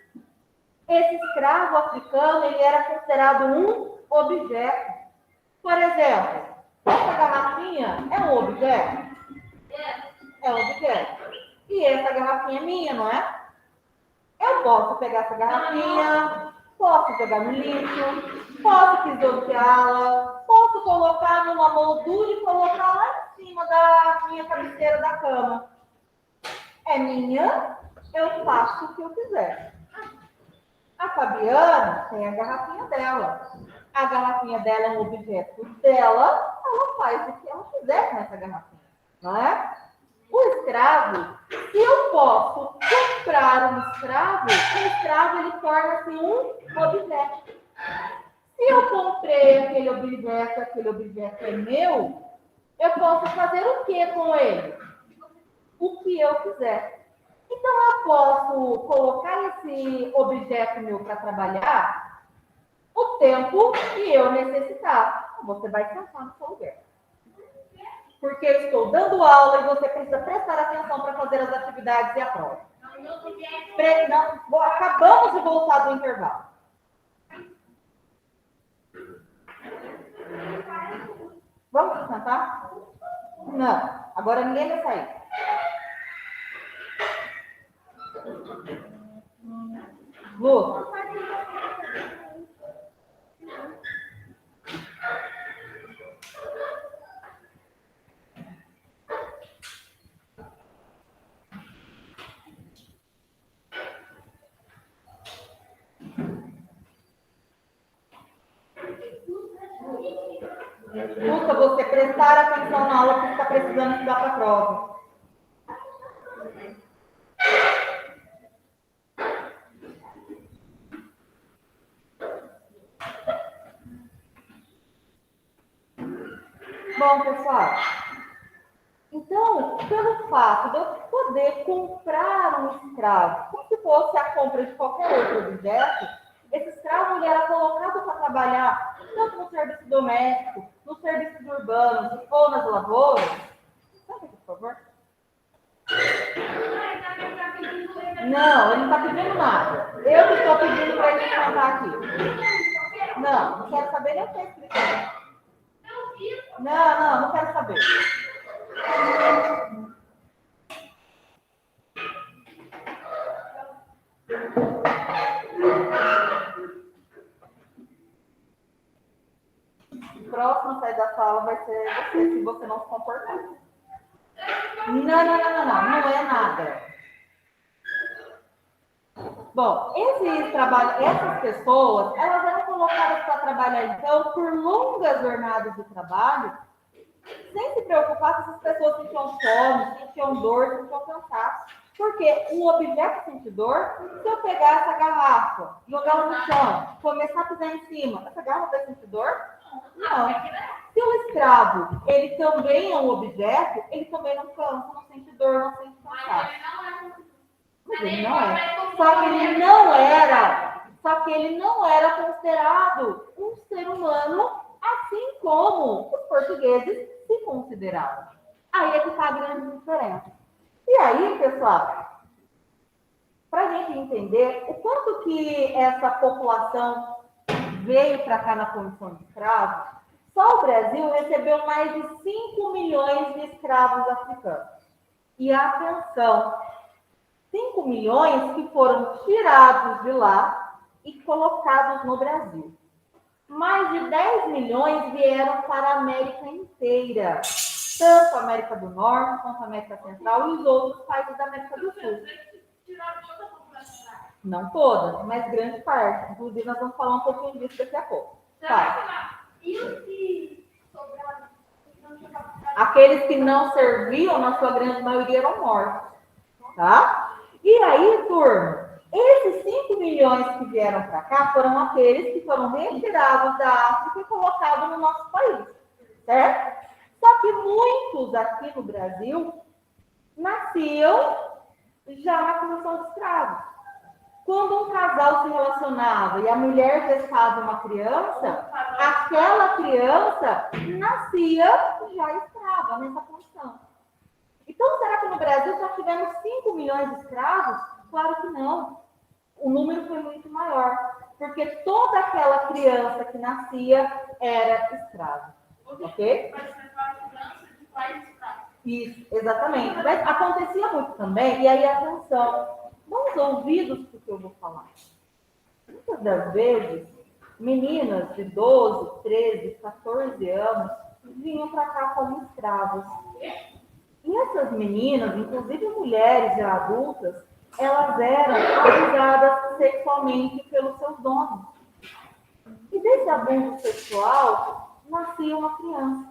esse escravo africano, ele era considerado um objeto. Por exemplo, essa garrafinha é um objeto? É um objeto. E essa garrafinha é minha, não é? Eu posso pegar essa garrafinha, posso pegar no lixo, posso pisoteá-la, posso colocar numa moldura e colocar lá em cima da minha cabeceira da cama. É minha, eu faço o que eu quiser. A Fabiana tem a garrafinha dela. A garrafinha dela é um objeto dela, ela faz o que ela quiser com essa garrafinha, não é? O escravo, se eu posso comprar um escravo, o escravo ele torna-se um objeto. Se eu comprei aquele objeto é meu, eu posso fazer o que com ele? O que eu quiser. Então, eu posso colocar esse objeto meu para trabalhar o tempo que eu necessitar. Você vai sentar no seu lugar. Porque eu estou dando aula e você precisa prestar atenção para fazer as atividades e a prova. Acabamos de voltar do intervalo. Vamos se sentar? Não. Agora ninguém vai sair. Lu. Luca, você prestar atenção na aula que você está precisando estudar para a prova. Bom, pessoal, então, pelo fato de eu poder comprar um escravo, como se fosse a compra de qualquer outro objeto, esse escravo ele era colocado para trabalhar tanto no serviço doméstico, nos serviços urbanos ou nas lavouras. Senta aqui, por favor. Não, ele não está pedindo nada. Eu que estou pedindo para ele sentar aqui. Não quero saber nem o que é explicando. Não quero saber. O próximo a sair da sala vai ser você, se você não se comportar. Não é nada. Bom, essas pessoas, elas eram colocadas para trabalhar, então, por longas jornadas de trabalho, sem se preocupar se essas pessoas sentiam fome, sentiam dor, sentiam cansaço. Porque um objeto sente dor, se eu pegar essa garrafa, jogá-la no chão, começar a pisar em cima, essa garrafa vai sentir dor? Não. Se o escravo, ele também é um objeto, ele também não cansa, não sente dor, não sente cansaço. Mas ele não é. Só que ele não era considerado um ser humano, assim como os portugueses se consideravam. Aí é que está a grande diferença. E aí, pessoal, para a gente entender o quanto que essa população veio para cá na condição de escravo, só o Brasil recebeu mais de 5 milhões de escravos africanos. E atenção, 5 milhões que foram tirados de lá e colocados no Brasil. Mais de 10 milhões vieram para a América inteira, tanto a América do Norte, quanto a América Central e os outros países da América do Sul. Não todas, mas grande parte. Inclusive, nós vamos falar um pouquinho disso daqui a pouco. Tá. E os que sobraram? Aqueles que não serviam, na sua grande maioria, eram mortos. Tá? E aí, turma, esses 5 milhões que vieram para cá foram aqueles que foram retirados da África e colocados no nosso país. Certo? Só que muitos aqui no Brasil nasciam já na condição de escravos. Quando um casal se relacionava e a mulher gestava uma criança, aquela criança nascia já escrava nessa condição. Então, será que no Brasil só tivemos 5 milhões de escravos? Claro que não. O número foi muito maior, porque toda aquela criança que nascia era escrava. Ok? Isso, exatamente. Mas acontecia muito também, e aí, atenção, bons ouvidos para o que eu vou falar. Muitas das vezes, meninas de 12, 13, 14 anos vinham para cá como escravas. E essas meninas, inclusive mulheres já adultas, elas eram abusadas sexualmente pelos seus donos. E desse abuso sexual, nascia uma criança.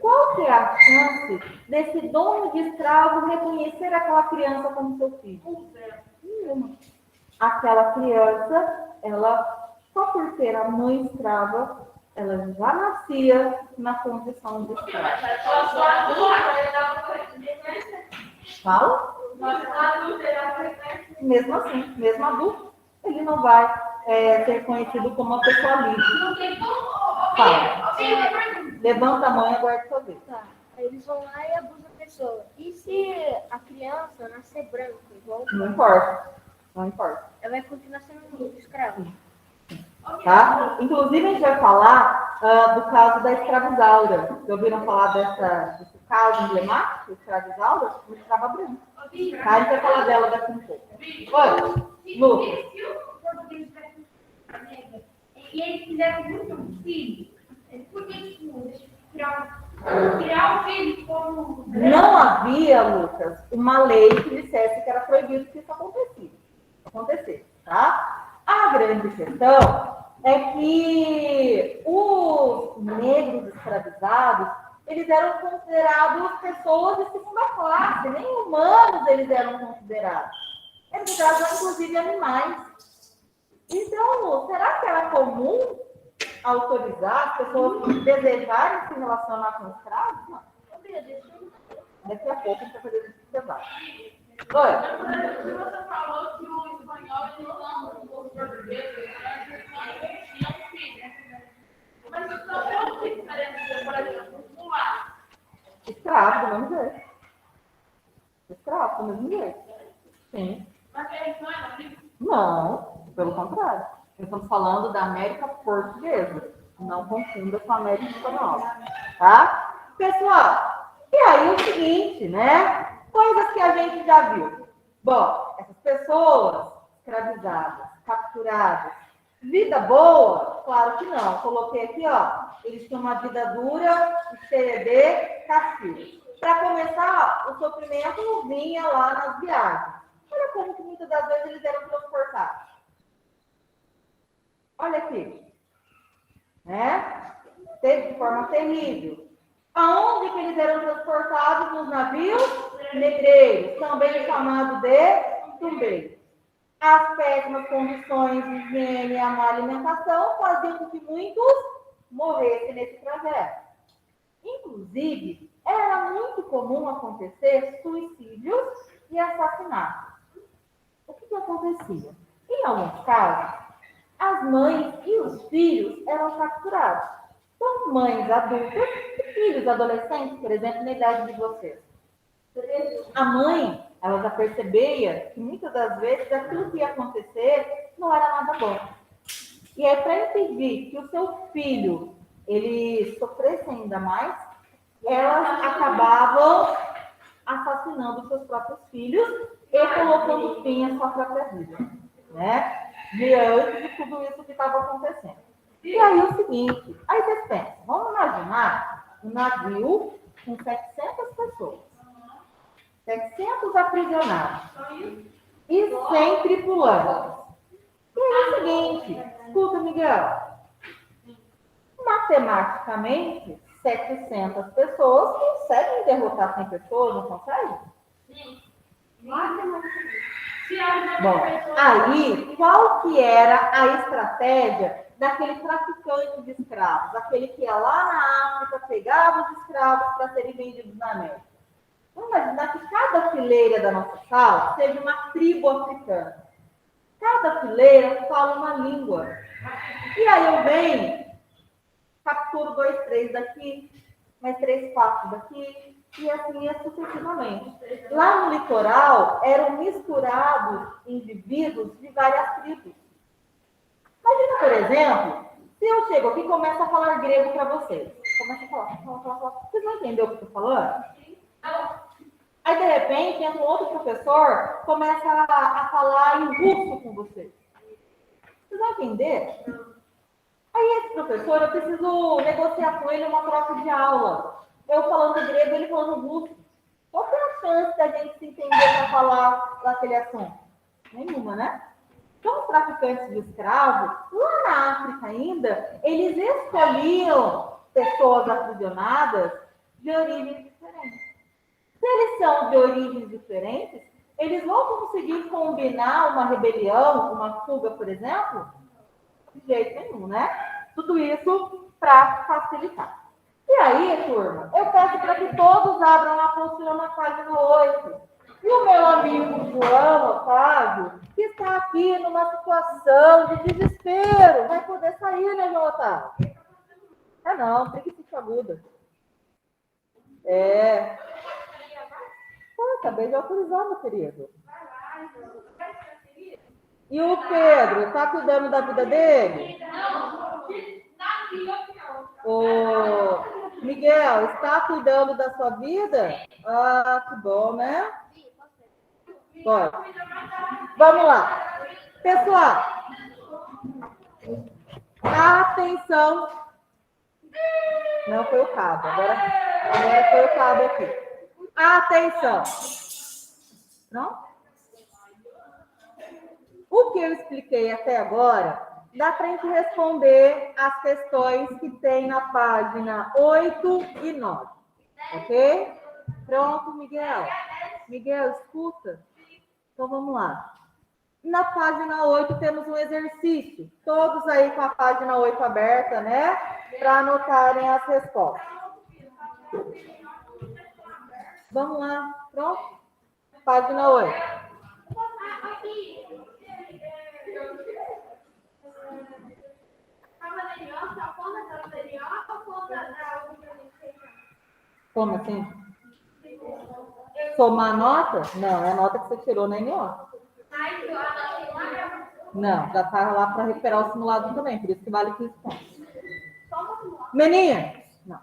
Qual que é a chance desse dono de escravo reconhecer aquela criança como seu filho? Nenhuma. Aquela criança, ela, só por ter a mãe escrava, ela já nascia na condição de escrava. Fala? Mesmo assim, mesmo adulto, ele não vai ser conhecido como uma pessoa livre. Fala. Levanta a mão e aguarda sua vez. Tá. Aí eles vão lá e abusam a pessoa. E se a criança nascer branca, igual Não importa. Não importa. ela vai continuar sendo escrava. Tá? Inclusive, a gente vai falar do caso da escravizaura. Vocês ouviram falar desse caso emblemático, da escravizaura? Uma escrava branca. Tá? A gente vai falar dela daqui um pouco. Oi, Lucas. E eles fizeram muito filho. Por que criar um filho como... Não havia, Lucas, uma lei que dissesse que era proibido que isso acontecesse, tá? A grande questão é que os negros escravizados, eles eram considerados pessoas de segunda classe, nem humanos eles eram considerados. Eles considerados, inclusive, animais. Então, será que era comum autorizar as pessoas desejarem se relacionar com escravos? Não. Daqui a pouco a gente vai fazer esse debate. Oi. Você falou que o espanhol não os portugueses, tinham filho. Mas então, qual que é a diferença, por exemplo, do lar? Escravo do mesmo jeito. Escravo do mesmo jeito. Sim. Mas eles não eram livres? Não, pelo contrário. Nós estamos falando da América Portuguesa. Não confunda com a América Espanhola. Tá? Pessoal, e aí o seguinte, né? Coisas que a gente já viu. Bom, essas pessoas escravizadas, capturadas, vida boa? Claro que não. Coloquei aqui, ó. Eles tinham uma vida dura, CED, castigo. Para começar, o sofrimento vinha lá nas viagens. Olha como que muitas das vezes eles eram transportados. Olha aqui. Né? De forma terrível. Aonde que eles eram transportados? Nos navios negreiros, também chamado de tumbeiros. As péssimas condições de higiene e a má alimentação faziam com que muitos morressem nesse trajeto. Inclusive, era muito comum acontecer suicídios e assassinatos. O que acontecia? Em alguns casos, as mães e os filhos eram capturados. Então, mães adultas e filhos adolescentes, por exemplo, na idade de vocês. A mãe, ela já percebia que muitas das vezes aquilo que ia acontecer não era nada bom. E aí, para impedir que o seu filho ele sofresse ainda mais, elas acabavam assassinando seus próprios filhos e colocando fim à sua própria vida, né? Diante de tudo isso que estava acontecendo. E aí o seguinte, aí vocês pensam, vamos imaginar um navio com 700 pessoas, 700 aprisionados e 100 tripulantes. E aí é o seguinte, escuta, Miguel, matematicamente, 700 pessoas conseguem derrotar 100 pessoas, não conseguem? Sim. Bom, aí, qual que era a estratégia daquele traficante de escravos? Aquele que ia lá na África, pegava os escravos para serem vendidos na América. Vamos imaginar que cada fileira da nossa sala seja uma tribo africana. Cada fileira fala uma língua. E aí eu venho, capturo 2, 3 daqui, mais 3, 4 daqui, e assim sucessivamente. Lá no litoral, eram misturados indivíduos de várias tribos. Imagina, por exemplo, se eu chego aqui e começo a falar grego para vocês. Começo a falar. Vocês vão entender o que eu estou falando? Aí, de repente, entra um outro professor, começa a falar em russo com vocês. Vocês vão entender? Aí, esse professor, eu preciso negociar com ele uma troca de aula. Eu falando grego, ele falando russo. Qual que é a chance da gente se entender para falar daquele assunto? Nenhuma, né? Então, os traficantes de escravos, lá na África ainda, eles escolhiam pessoas aprisionadas de origens diferentes. Se eles são de origens diferentes, eles vão conseguir combinar uma rebelião, uma fuga, por exemplo? De jeito nenhum, né? Tudo isso para facilitar. E aí, turma, eu peço para que todos abram a apostila na página 8. E o meu amigo João Otávio, que está aqui numa situação de desespero, vai poder sair, né, João Otávio? Não, tem que se aguda. Acabei de autorizar, meu querido. E o Pedro, está cuidando da vida dele? O Miguel, está cuidando da sua vida? Ah, que bom, né? Bora. Vamos lá. Pessoal, atenção. Não foi o cabo, agora foi o cabo aqui. Atenção. Não? O que eu expliquei até agora, dá para a gente responder as questões que tem na página 8 e 9. Ok? Pronto, Miguel. Miguel, escuta. Então, vamos lá. Na página 8 temos um exercício. Todos aí com a página 8 aberta, né? Para anotarem as respostas. Vamos lá. Pronto? Página 8. Como assim? Somar a nota? Não, é a nota que você tirou na NO. Não, já está lá para recuperar o simulado também, por isso que vale 15 pontos. Meninas, não.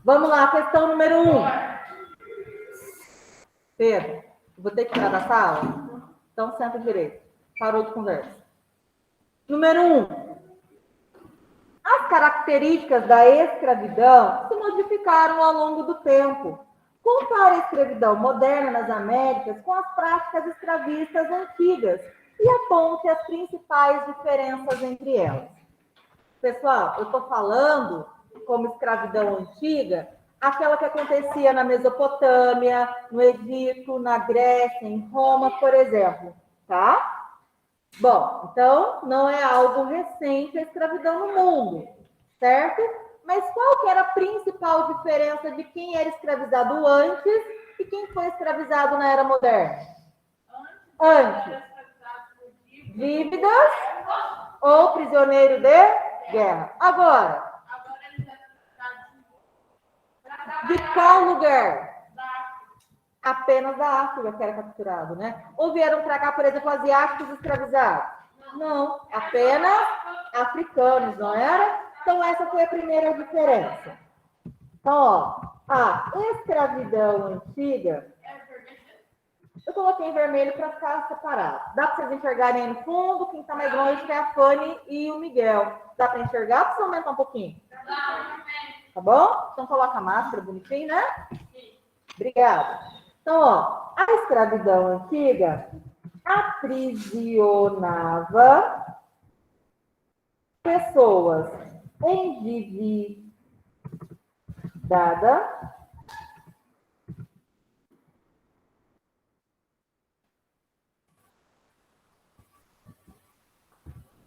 Vamos lá, questão número 1. Pedro, vou ter que tirar da sala? Então senta direito. Parou de conversa. Número 1. As características da escravidão se modificaram ao longo do tempo. Compare a escravidão moderna nas Américas com as práticas escravistas antigas e aponte as principais diferenças entre elas. Pessoal, eu estou falando como escravidão antiga, Aquela que acontecia na Mesopotâmia, no Egito, na Grécia, em Roma, por exemplo, tá? Bom, então não é algo recente a escravidão no mundo, certo? Mas qual que era a principal diferença de quem era escravizado antes e quem foi escravizado na Era Moderna? Antes. Dívidas ou prisioneiro de guerra. Agora, de qual lugar? Apenas da África que era capturado, né? Ou vieram para cá, por exemplo, asiáticos escravizados? Não, apenas africanos, não era? Então, essa foi a primeira diferença. Então, ó, a escravidão antiga, eu coloquei em vermelho para ficar separado. Dá para vocês enxergarem aí no fundo, quem está mais longe é a Fanny e o Miguel. Dá para enxergar ou precisa aumentar um pouquinho? Tá bom? Então, coloca a máscara bonitinho, né? Obrigada. Então, ó, a escravidão antiga aprisionava pessoas endividadas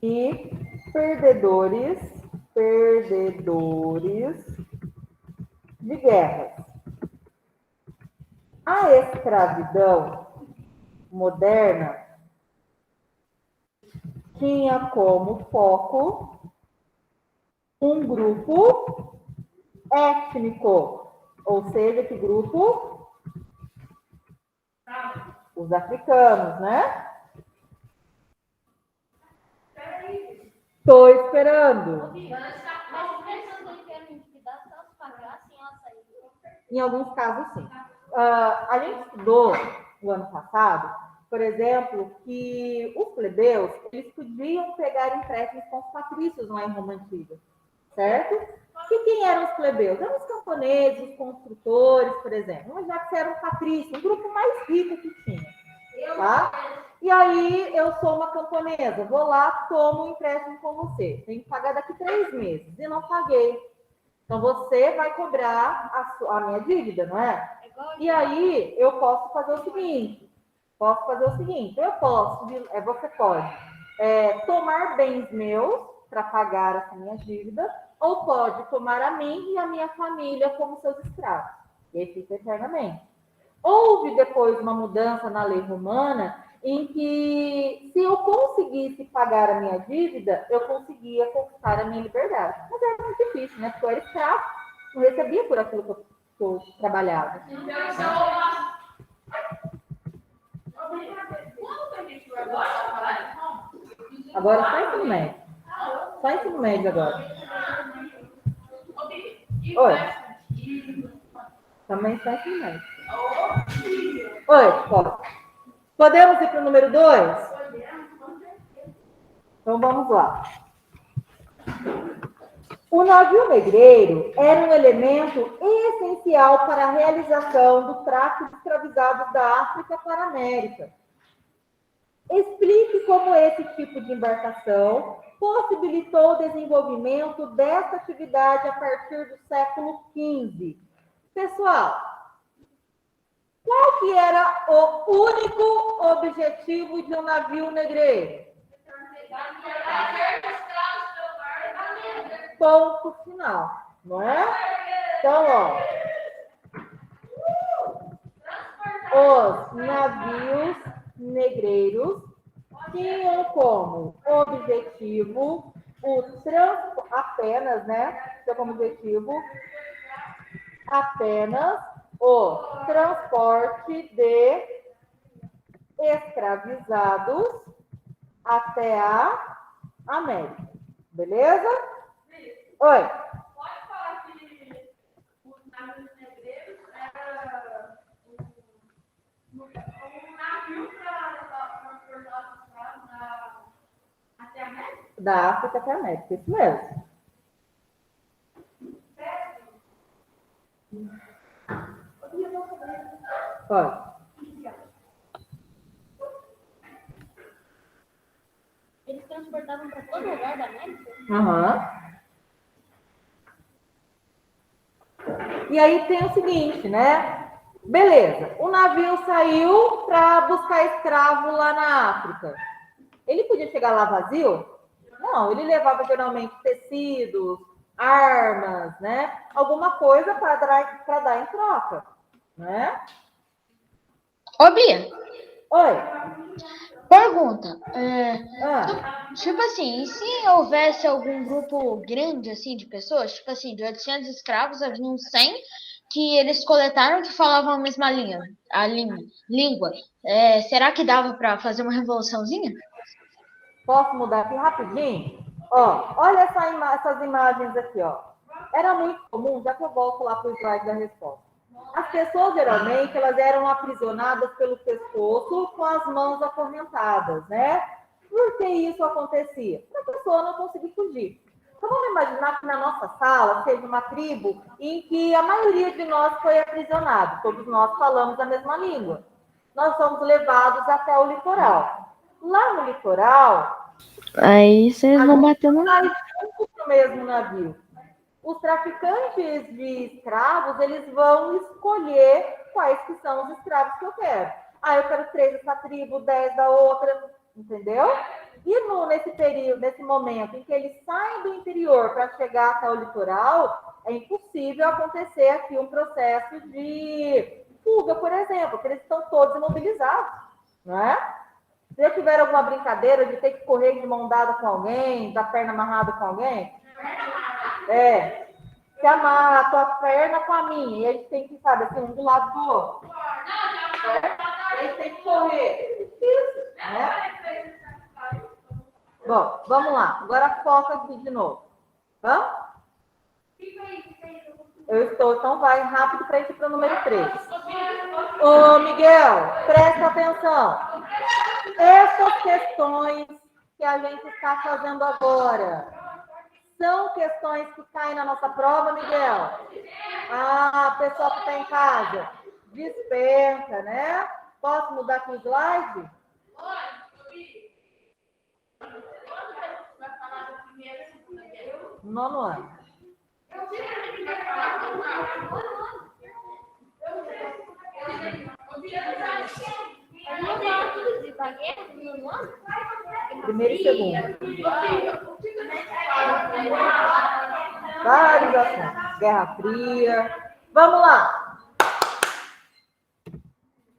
e perdedores de guerras. A escravidão moderna tinha como foco um grupo étnico, ou seja, que grupo? Os africanos, né? Estou esperando. Em alguns casos, sim. A gente estudou no ano passado, por exemplo, que os plebeus eles podiam pegar empréstimos com os patrícios lá em Roma Antiga, certo? E quem eram os plebeus? Eram os camponeses, os construtores, por exemplo. Mas já que eram patrícios, um grupo mais rico que tinha, tá? E aí eu sou uma camponesa, vou lá, tomo um empréstimo com você. Tenho que pagar daqui 3 meses e não paguei. Então, você vai cobrar a minha dívida, não é? E aí, eu posso fazer o seguinte. Você pode tomar bens meus para pagar essa minha dívida, ou pode tomar a mim e a minha família como seus escravos. E aí fica eternamente. Houve depois uma mudança na lei romana em que, se eu conseguisse pagar a minha dívida, eu conseguia conquistar a minha liberdade. Mas era muito difícil, né? Porque eu era escravo, não recebia por aquilo que eu trabalhava. Agora só ensino médio. Só ensino médio agora. Oi. Também só ensino médio. Oi, pode. Podemos ir para o número 2? Então vamos lá. O navio negreiro era um elemento essencial para a realização do tráfico de escravizados da África para a América. Explique como esse tipo de embarcação possibilitou o desenvolvimento dessa atividade a partir do século XV. Pessoal, qual que era o único objetivo de um navio negreiro? Ponto final, não é? Então, ó, os navios negreiros tinham como objetivo apenas o transporte de escravizados até a América. Beleza? Oi. Pode falar que os navios negreiros era um navio para transportar os escravos até a América? Da África até a América, isso mesmo. Pode. Eles transportavam para todo lugar da América? Aham. E aí tem o seguinte, né? Beleza, o navio saiu para buscar escravo lá na África. Ele podia chegar lá vazio? Não, ele levava geralmente tecidos, armas, né? Alguma coisa para dar em troca, né? Ô, Bia, Oi. pergunta. Ah, Assim, e se houvesse algum grupo grande, assim, de pessoas? Tipo assim, de 800 escravos, haviam 100 que eles coletaram que falavam a mesma língua. Será que dava para fazer uma revoluçãozinha? posso mudar aqui rapidinho? Ó, olha essas imagens aqui, ó. Era muito comum, já que eu volto lá para o slide da resposta. As pessoas, geralmente, elas eram aprisionadas pelo pescoço com as mãos acorrentadas, né? Por que isso acontecia? Para a pessoa não conseguir fugir. Então, vamos imaginar que na nossa sala seja uma tribo em que a maioria de nós foi aprisionado. Todos nós falamos a mesma língua. Nós somos levados até o litoral. Lá no litoral, Aí vocês vão bater no. nós juntos no mesmo navio. Os traficantes de escravos, eles vão escolher quais que são os escravos que eu quero. Ah, eu quero 3 dessa tribo, 10 da outra, entendeu? E nesse período, nesse momento em que eles saem do interior para chegar até o litoral, é impossível acontecer aqui um processo de fuga, por exemplo, porque eles estão todos imobilizados, não é? Se já tiver alguma brincadeira de ter que correr de mão dada com alguém, da perna amarrada com alguém, se amarra a tua perna com a minha, e eles têm que, sabe, assim, um do lado do outro. Eles têm que correr. Isso, né? Bom, vamos lá. Agora foca aqui de novo. Vamos? Eu estou, então vai rápido para ir para o número 3. Ô, Miguel, presta atenção. Essas questões que a gente está fazendo agora são questões que caem na nossa prova, Miguel? Pessoal que está em casa, desperta, né? Posso mudar aqui o slide? Nono ano. Primeiro e segundo. Vários assuntos. Guerra Fria. Vamos lá.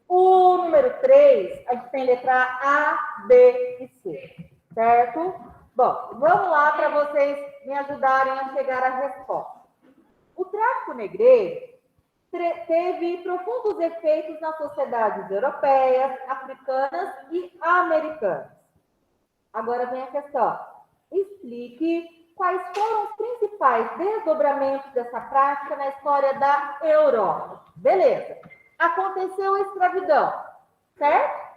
O número 3, a gente tem letra A, B e C. Certo? Bom, vamos lá para vocês me ajudarem a chegar à resposta. O tráfico negreiro teve profundos efeitos nas sociedades europeias, africanas e americanas. Agora vem a questão. Explique quais foram os principais desdobramentos dessa prática na história da Europa. Beleza. Aconteceu a escravidão, certo?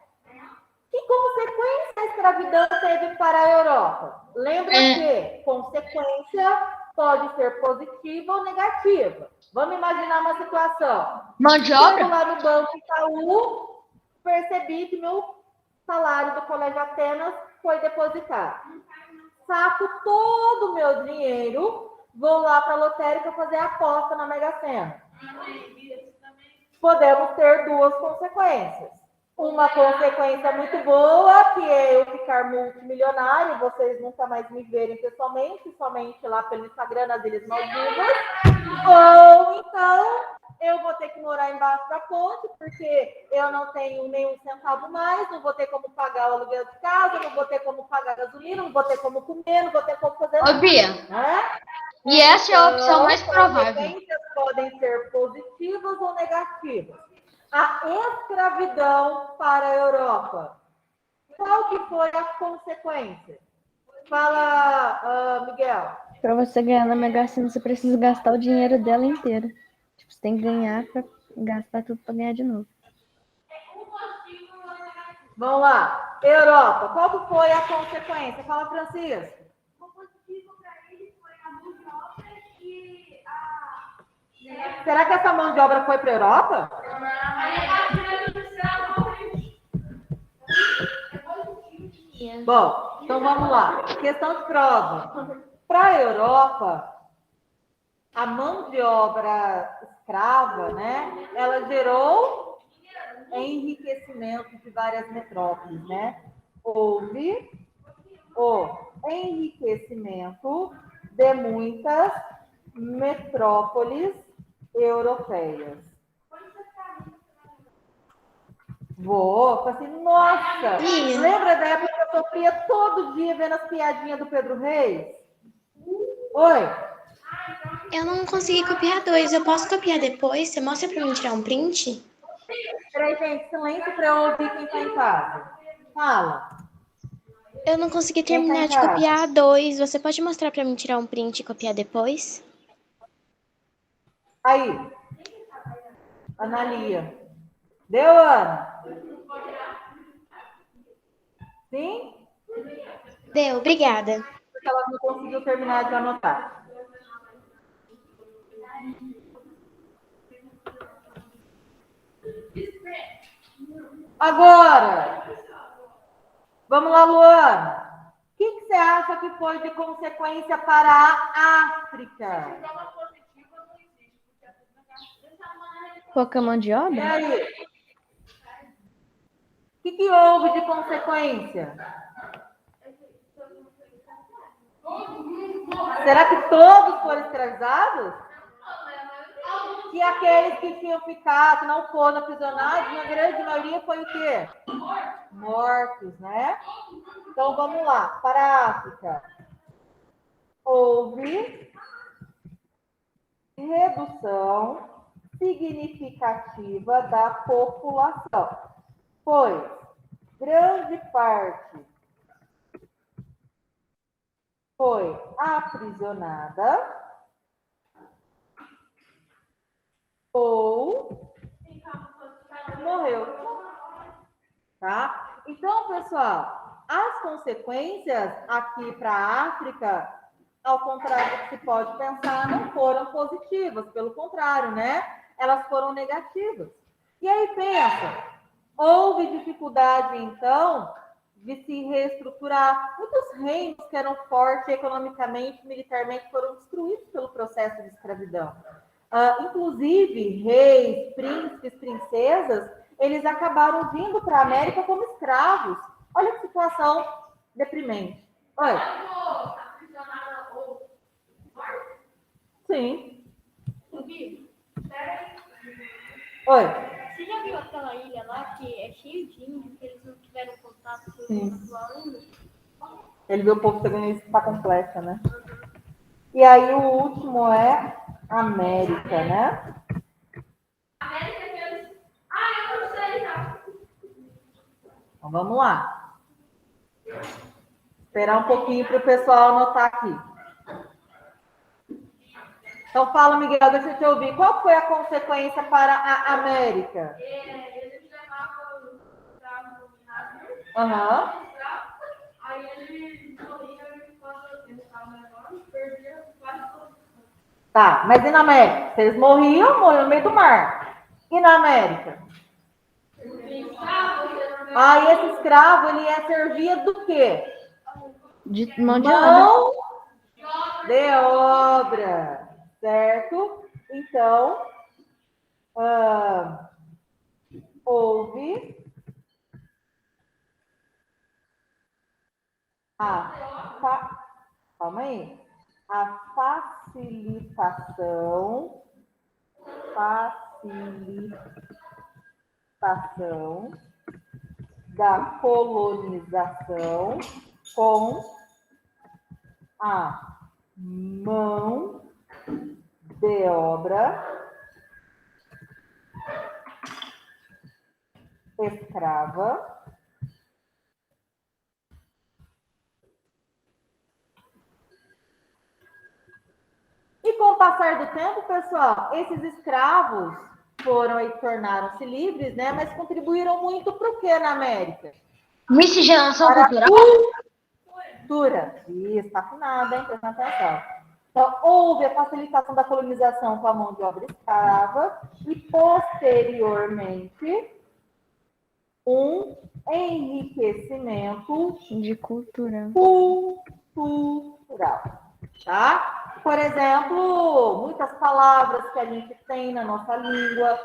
Que consequência a escravidão teve para a Europa? Lembra que consequência pode ser positiva ou negativa. Vamos imaginar uma situação. Mão de obra? Eu lá no Banco Itaú, percebi que meu salário do Colégio Atenas foi depositado. Saco todo o meu dinheiro, vou lá para a lotérica fazer a aposta na Mega Sena. Podemos ter duas consequências. Uma consequência muito boa, que é eu ficar multimilionário, vocês nunca mais me verem pessoalmente, somente lá pelo Instagram, nas Ilhas Maldivas. Ou então, eu vou ter que morar embaixo da ponte, porque eu não tenho nenhum centavo mais, não vou ter como pagar o aluguel de casa, não vou ter como pagar gasolina, não vou ter como comer, não vou ter como fazer nada. Ô, Bia, né? e essa é a opção mais provável. Consequências podem ser positivas ou negativas. A escravidão para a Europa. Qual que foi a consequência? Fala, Miguel. Para você ganhar na Mega Sena, você precisa gastar o dinheiro dela inteiro. Tipo, você tem que ganhar para gastar tudo para ganhar de novo. Vamos lá. Europa. Qual que foi a consequência? Fala, Francisco. O positivo para eles foi a mão de obra e a... Será que essa mão de obra foi para a Europa? Bom, então vamos lá. Questão de prova. Para a Europa, a mão de obra escrava, né, ela gerou enriquecimento de várias metrópoles, né? Houve o enriquecimento de muitas metrópoles europeias. Vou, assim, nossa, lembra da época que eu sofria todo dia vendo as piadinhas do Pedro Reis? Oi? Eu não consegui copiar 2. Eu posso copiar depois? Você mostra pra mim tirar um print? Peraí, gente, silêncio para eu ouvir quem tá em casa. Fala. Eu não consegui Quem tá terminar em de casa? copiar 2. Você pode mostrar pra mim tirar um print e copiar depois? Aí. Analia. Deu, Ana? Sim? Deu, obrigada. Porque ela não conseguiu terminar de anotar. Agora, vamos lá, Luana. O que você acha que foi de consequência para a África? Pouca mão de E obra? aí? O que houve de consequência? Será que todos foram escravizados? E aqueles que tinham ficado, que não foram aprisionados, na grande maioria foi o quê? Mortos, né? Então vamos lá, para a África. Houve redução significativa da população, pois grande parte foi aprisionada ou morreu. Tá? Então, pessoal, as consequências aqui para a África, ao contrário do que se pode pensar, não foram positivas, pelo contrário, né? Elas foram negativas. E aí pensa, houve dificuldade, então, de se reestruturar. Muitos reinos que eram fortes economicamente, militarmente, foram destruídos pelo processo de escravidão. Inclusive, reis, príncipes, princesas, eles acabaram vindo para a América como escravos. Olha que situação deprimente. Oi. Sim. Oi. Você já viu aquela ilha lá que é cheia de índios, que eles não tiveram contato com Sim. o atual ainda? Ele viu o povo chegando isso está complexa, né? E aí o último é América, né? Então vamos lá. Esperar um pouquinho para o pessoal anotar aqui. Então fala, Miguel, deixa eu te ouvir. Qual foi a consequência para a América? Eles levavam os escravos no navio. Aham. Aí eles morriam e quando eles estavam levando, perdiam quase todos. Tá, mas e na América? Se eles morriam no meio do mar. E na América? Aí esse escravo, ele ia servir do quê? De mão de obra. Mão de obra, certo? Então, houve calma aí, a facilitação da colonização com a mão de obra escrava e com o passar do tempo, pessoal, esses escravos foram e tornaram-se livres, né? Mas contribuíram muito para o que na América? Miscigenação cultural? Cultura. Isso, está afinada, hein? Presta atenção. Então, houve a facilitação da colonização com a mão de obra escrava e, posteriormente, um enriquecimento De cultura. cultural, tá? Por exemplo, muitas palavras que a gente tem na nossa língua,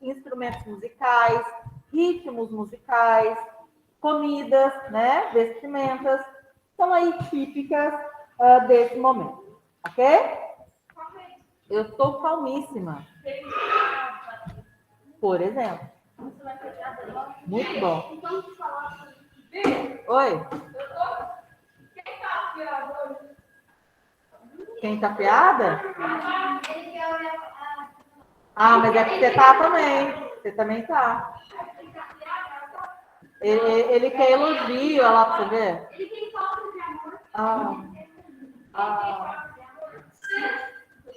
instrumentos musicais, ritmos musicais, comidas, né, vestimentas, são aí típicas desse momento, ok? Eu estou calmíssima. Por exemplo. Muito bom. Oi? Quem tá piada? Ah, mas é que você tá também. Você também tá. Ele quer elogio, olha lá pra você ver.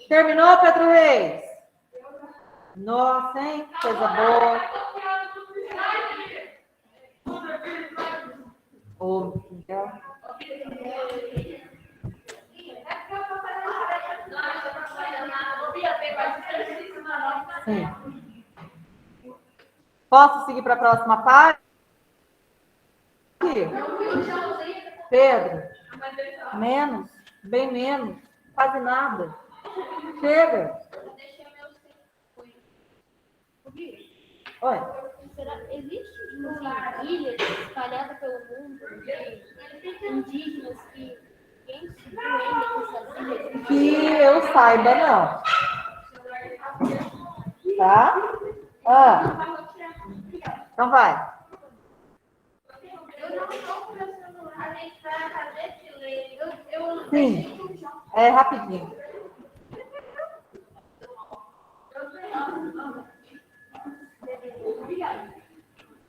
Terminou, Pedro Reis? Nossa, hein? Coisa boa. Ô, Miguel. Sim. Posso seguir para a próxima página? Pedro? Menos? Bem menos? Quase nada. Chega. Oi. Existe ilhas espalhadas pelo mundo de indígenas que ninguém se viu ainda com essas ilhas? Que eu saiba, não. Tá? Então vai. Sim. É rapidinho.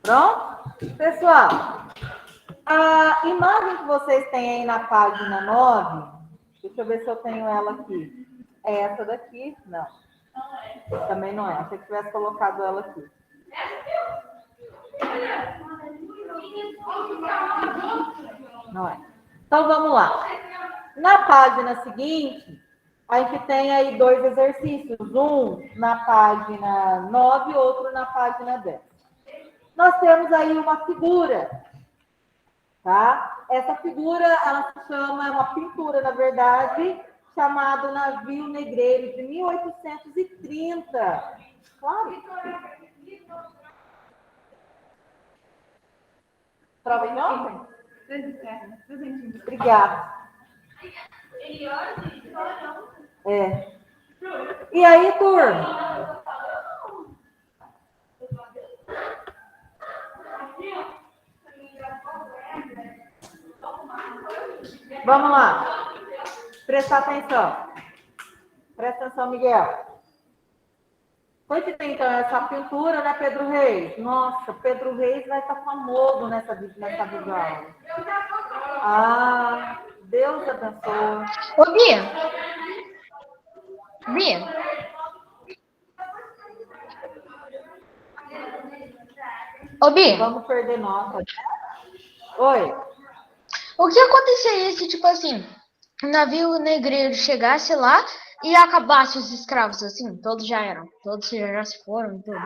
Pronto? Pessoal, a imagem que vocês têm aí na página 9, deixa eu ver se eu tenho ela aqui. É essa daqui? Não. Também não é. Achei que tivesse colocado ela aqui. Não é. Então vamos lá. Na página seguinte, a gente tem aí 2 exercícios. Um na página 9 e outro na página 10. Nós temos aí uma figura, tá? Essa figura, ela se chama, é uma pintura, na verdade, chamada Navio Negreiro, de 1830. Claro. Prova de ontem? Obrigada. É. E aí, turma? Vamos lá. Prestar atenção. Presta atenção, Miguel. Foi que tem, então, essa pintura, né, Pedro Reis? Nossa, Pedro Reis vai estar famoso nessa videoaula. Ah, Deus abençoe. Ô, Bia. Bia. Ô, Bia. Vamos perder nota. Oi. O que aconteceria se, tipo assim, o navio negreiro chegasse lá e acabasse os escravos, assim? Todos já eram. Todos já se foram e tudo.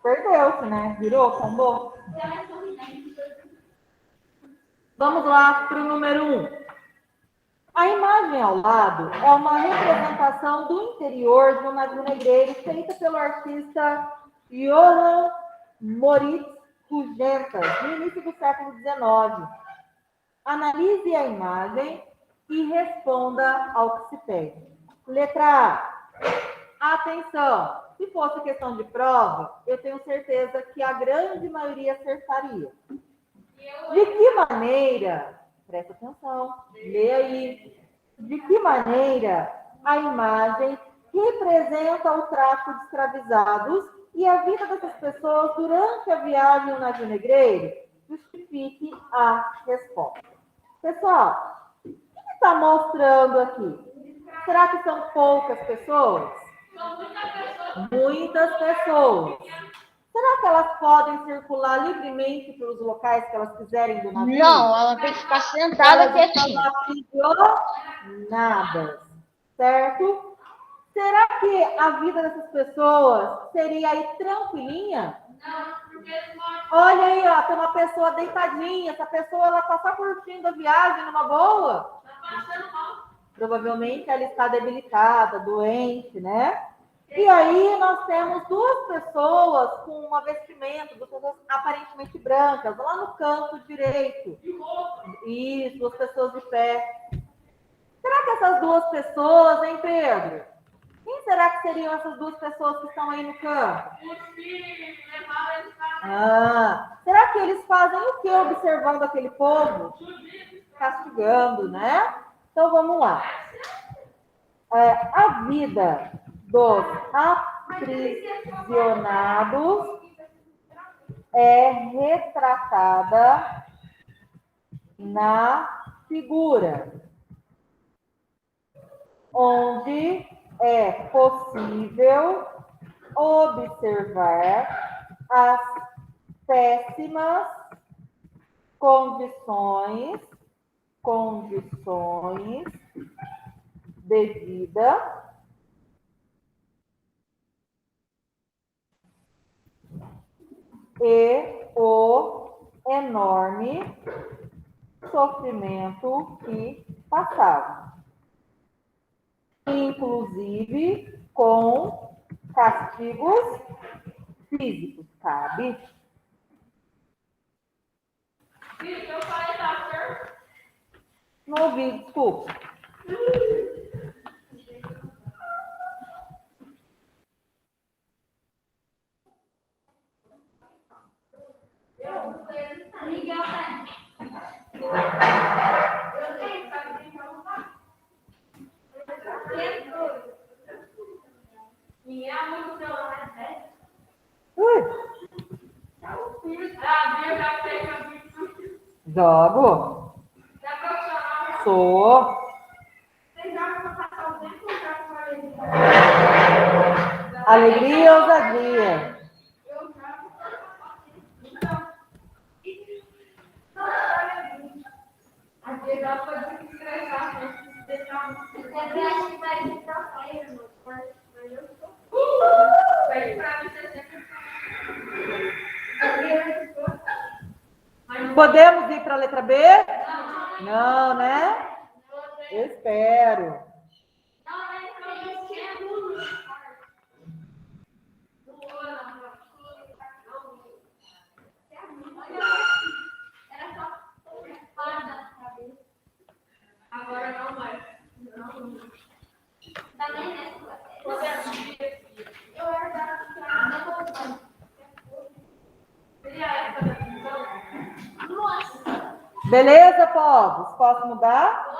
Perdeu-se, né? Virou, tombou. Vamos lá para o número 1. A imagem ao lado é uma representação do interior de um navio negreiro feita pelo artista Johann Moritz Hugentas, no início do século XIX. Analise a imagem e responda ao que se pede. Letra A. Atenção! Se fosse questão de prova, eu tenho certeza que a grande maioria acertaria. De que maneira, presta atenção, lê aí, de que maneira a imagem representa o tráfico de escravizados e a vida dessas pessoas durante a viagem no navio negreiro? Justifique a resposta. Pessoal, o que está mostrando aqui? Será que são poucas pessoas? Muitas pessoas. Será que elas podem circular livremente pelos locais que elas quiserem do navio? Não, ela tem que ficar sentada quietinha. Nada, certo? Será que a vida dessas pessoas seria aí tranquilinha? Olha aí, ó, tem uma pessoa deitadinha. Essa pessoa, ela tá só curtindo a viagem numa boa? Provavelmente ela está debilitada, doente, né? E aí nós temos duas pessoas com uma vestimenta, duas pessoas aparentemente brancas, lá no canto direito. Isso, duas pessoas de pé. Será que essas duas pessoas, hein, Pedro? Quem será que seriam essas duas pessoas que estão aí no canto? Será que eles fazem o que observando aquele povo? Castigando, né? Então vamos lá. A vida dos aprisionados é retratada na figura, onde é possível observar as péssimas condições de vida e o enorme sofrimento que passavam, inclusive com castigos físicos, cabe? Não ouvi, desculpa. Jogo. Sou. Alegria ou ousadia? Podemos ir para a letra B? Não, né? Eu espero. Agora não mais. Beleza, povos? Posso mudar?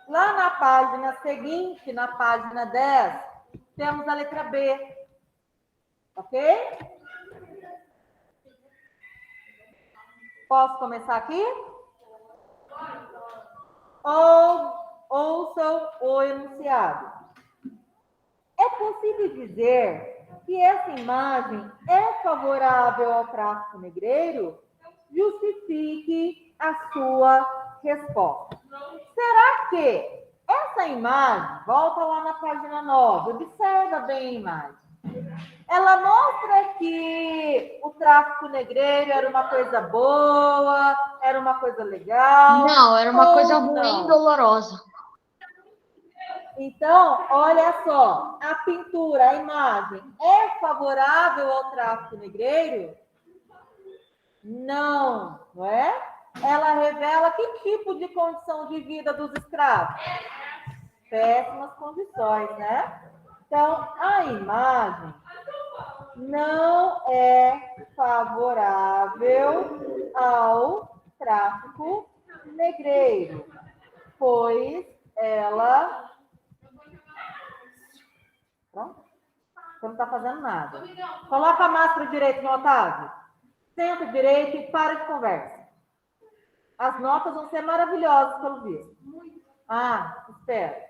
Lá na página seguinte, na página 10, temos a letra B. Ok? Posso começar aqui? Ouçam o enunciado. É possível dizer que essa imagem é favorável ao tráfico negreiro? Justifique a sua resposta. Será que essa imagem, volta lá na página 9, observa bem a imagem. Ela mostra que o tráfico negreiro era uma coisa boa, era uma coisa legal. Não, era uma coisa ruim não? e dolorosa. Então, olha só, a pintura, a imagem, é favorável ao tráfico negreiro? Não, não é? Ela revela que tipo de condição de vida dos escravos? Péssimas condições, né? Então, a imagem não é favorável ao tráfico negreiro, pois ela... Pronto? Você não está fazendo nada. Coloca a máscara direito no Otávio. Senta direito e para de conversa. As notas vão ser maravilhosas, pelo visto. Espera.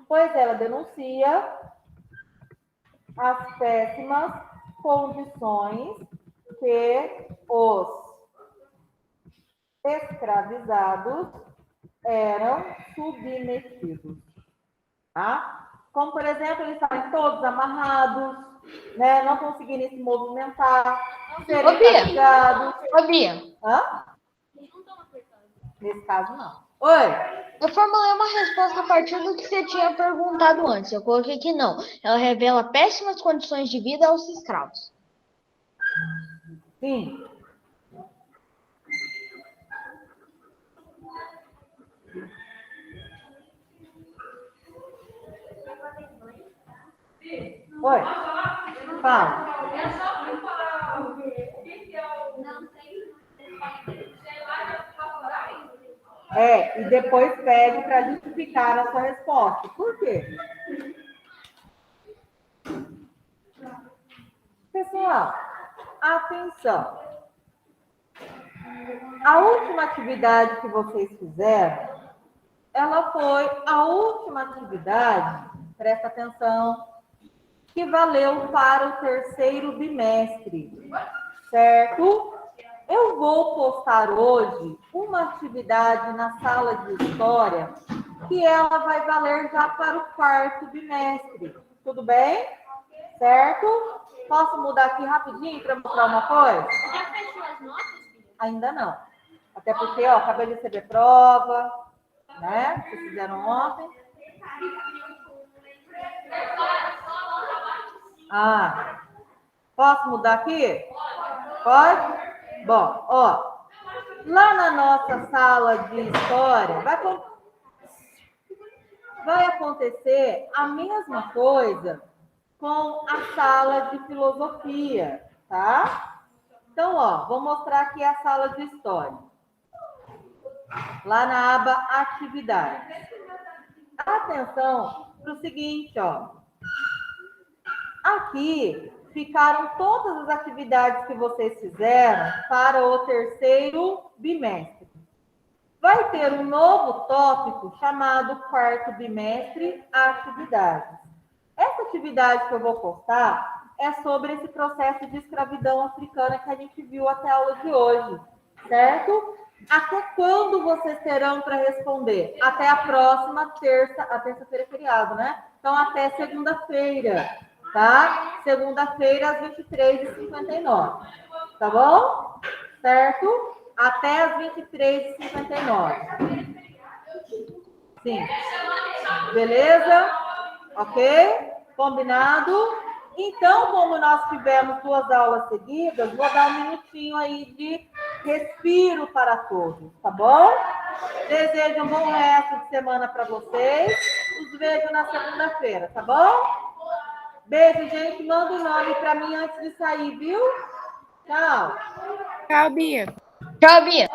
Pois ela denuncia as péssimas condições que os escravizados eram submetidos. Tá? Como, por exemplo, eles estavam todos amarrados, né? Não conseguirem se movimentar, serem castigados. Ô, Bia. Hã? Nesse caso, não. Oi? Eu formulei uma resposta a partir do que você tinha perguntado antes. Eu coloquei que não. Ela revela péssimas condições de vida aos escravos. Sim. Oi? Fala. E depois pede para justificar a sua resposta. Por quê? Pessoal, atenção. A última atividade que vocês fizeram, ela foi a última atividade, presta atenção, que valeu para o terceiro bimestre, certo? Eu vou postar hoje uma atividade na sala de história que ela vai valer já para o quarto bimestre. Tudo bem? Certo? Posso mudar aqui rapidinho para mostrar uma coisa? Já fechou as notas, filha? Ainda não. Até porque, acabei de receber prova, né? Vocês fizeram ontem. Posso mudar aqui? Pode? Bom, lá na nossa sala de história, vai acontecer a mesma coisa com a sala de filosofia, tá? Então, vou mostrar aqui a sala de história. Lá na aba atividades. Atenção para o seguinte, Aqui ficaram todas as atividades que vocês fizeram para o terceiro bimestre. Vai ter um novo tópico chamado quarto bimestre atividades. Essa atividade que eu vou postar é sobre esse processo de escravidão africana que a gente viu até a aula de hoje, certo? Até quando vocês terão para responder? Até a próxima terça, a terça-feira é feriado, né? Então, até segunda-feira, tá? Segunda-feira, às 23h59, tá bom? Certo? Até às 23h59. Sim. Beleza? Ok? Combinado? Então, como nós tivemos 2 aulas seguidas, vou dar um minutinho aí de respiro para todos, tá bom? Desejo um bom resto de semana para vocês. Os vejo na segunda-feira, tá bom? Beijo, gente. Manda o nome para mim antes de sair, viu? Tchau. Tchau, Bia. Tchau, Bia.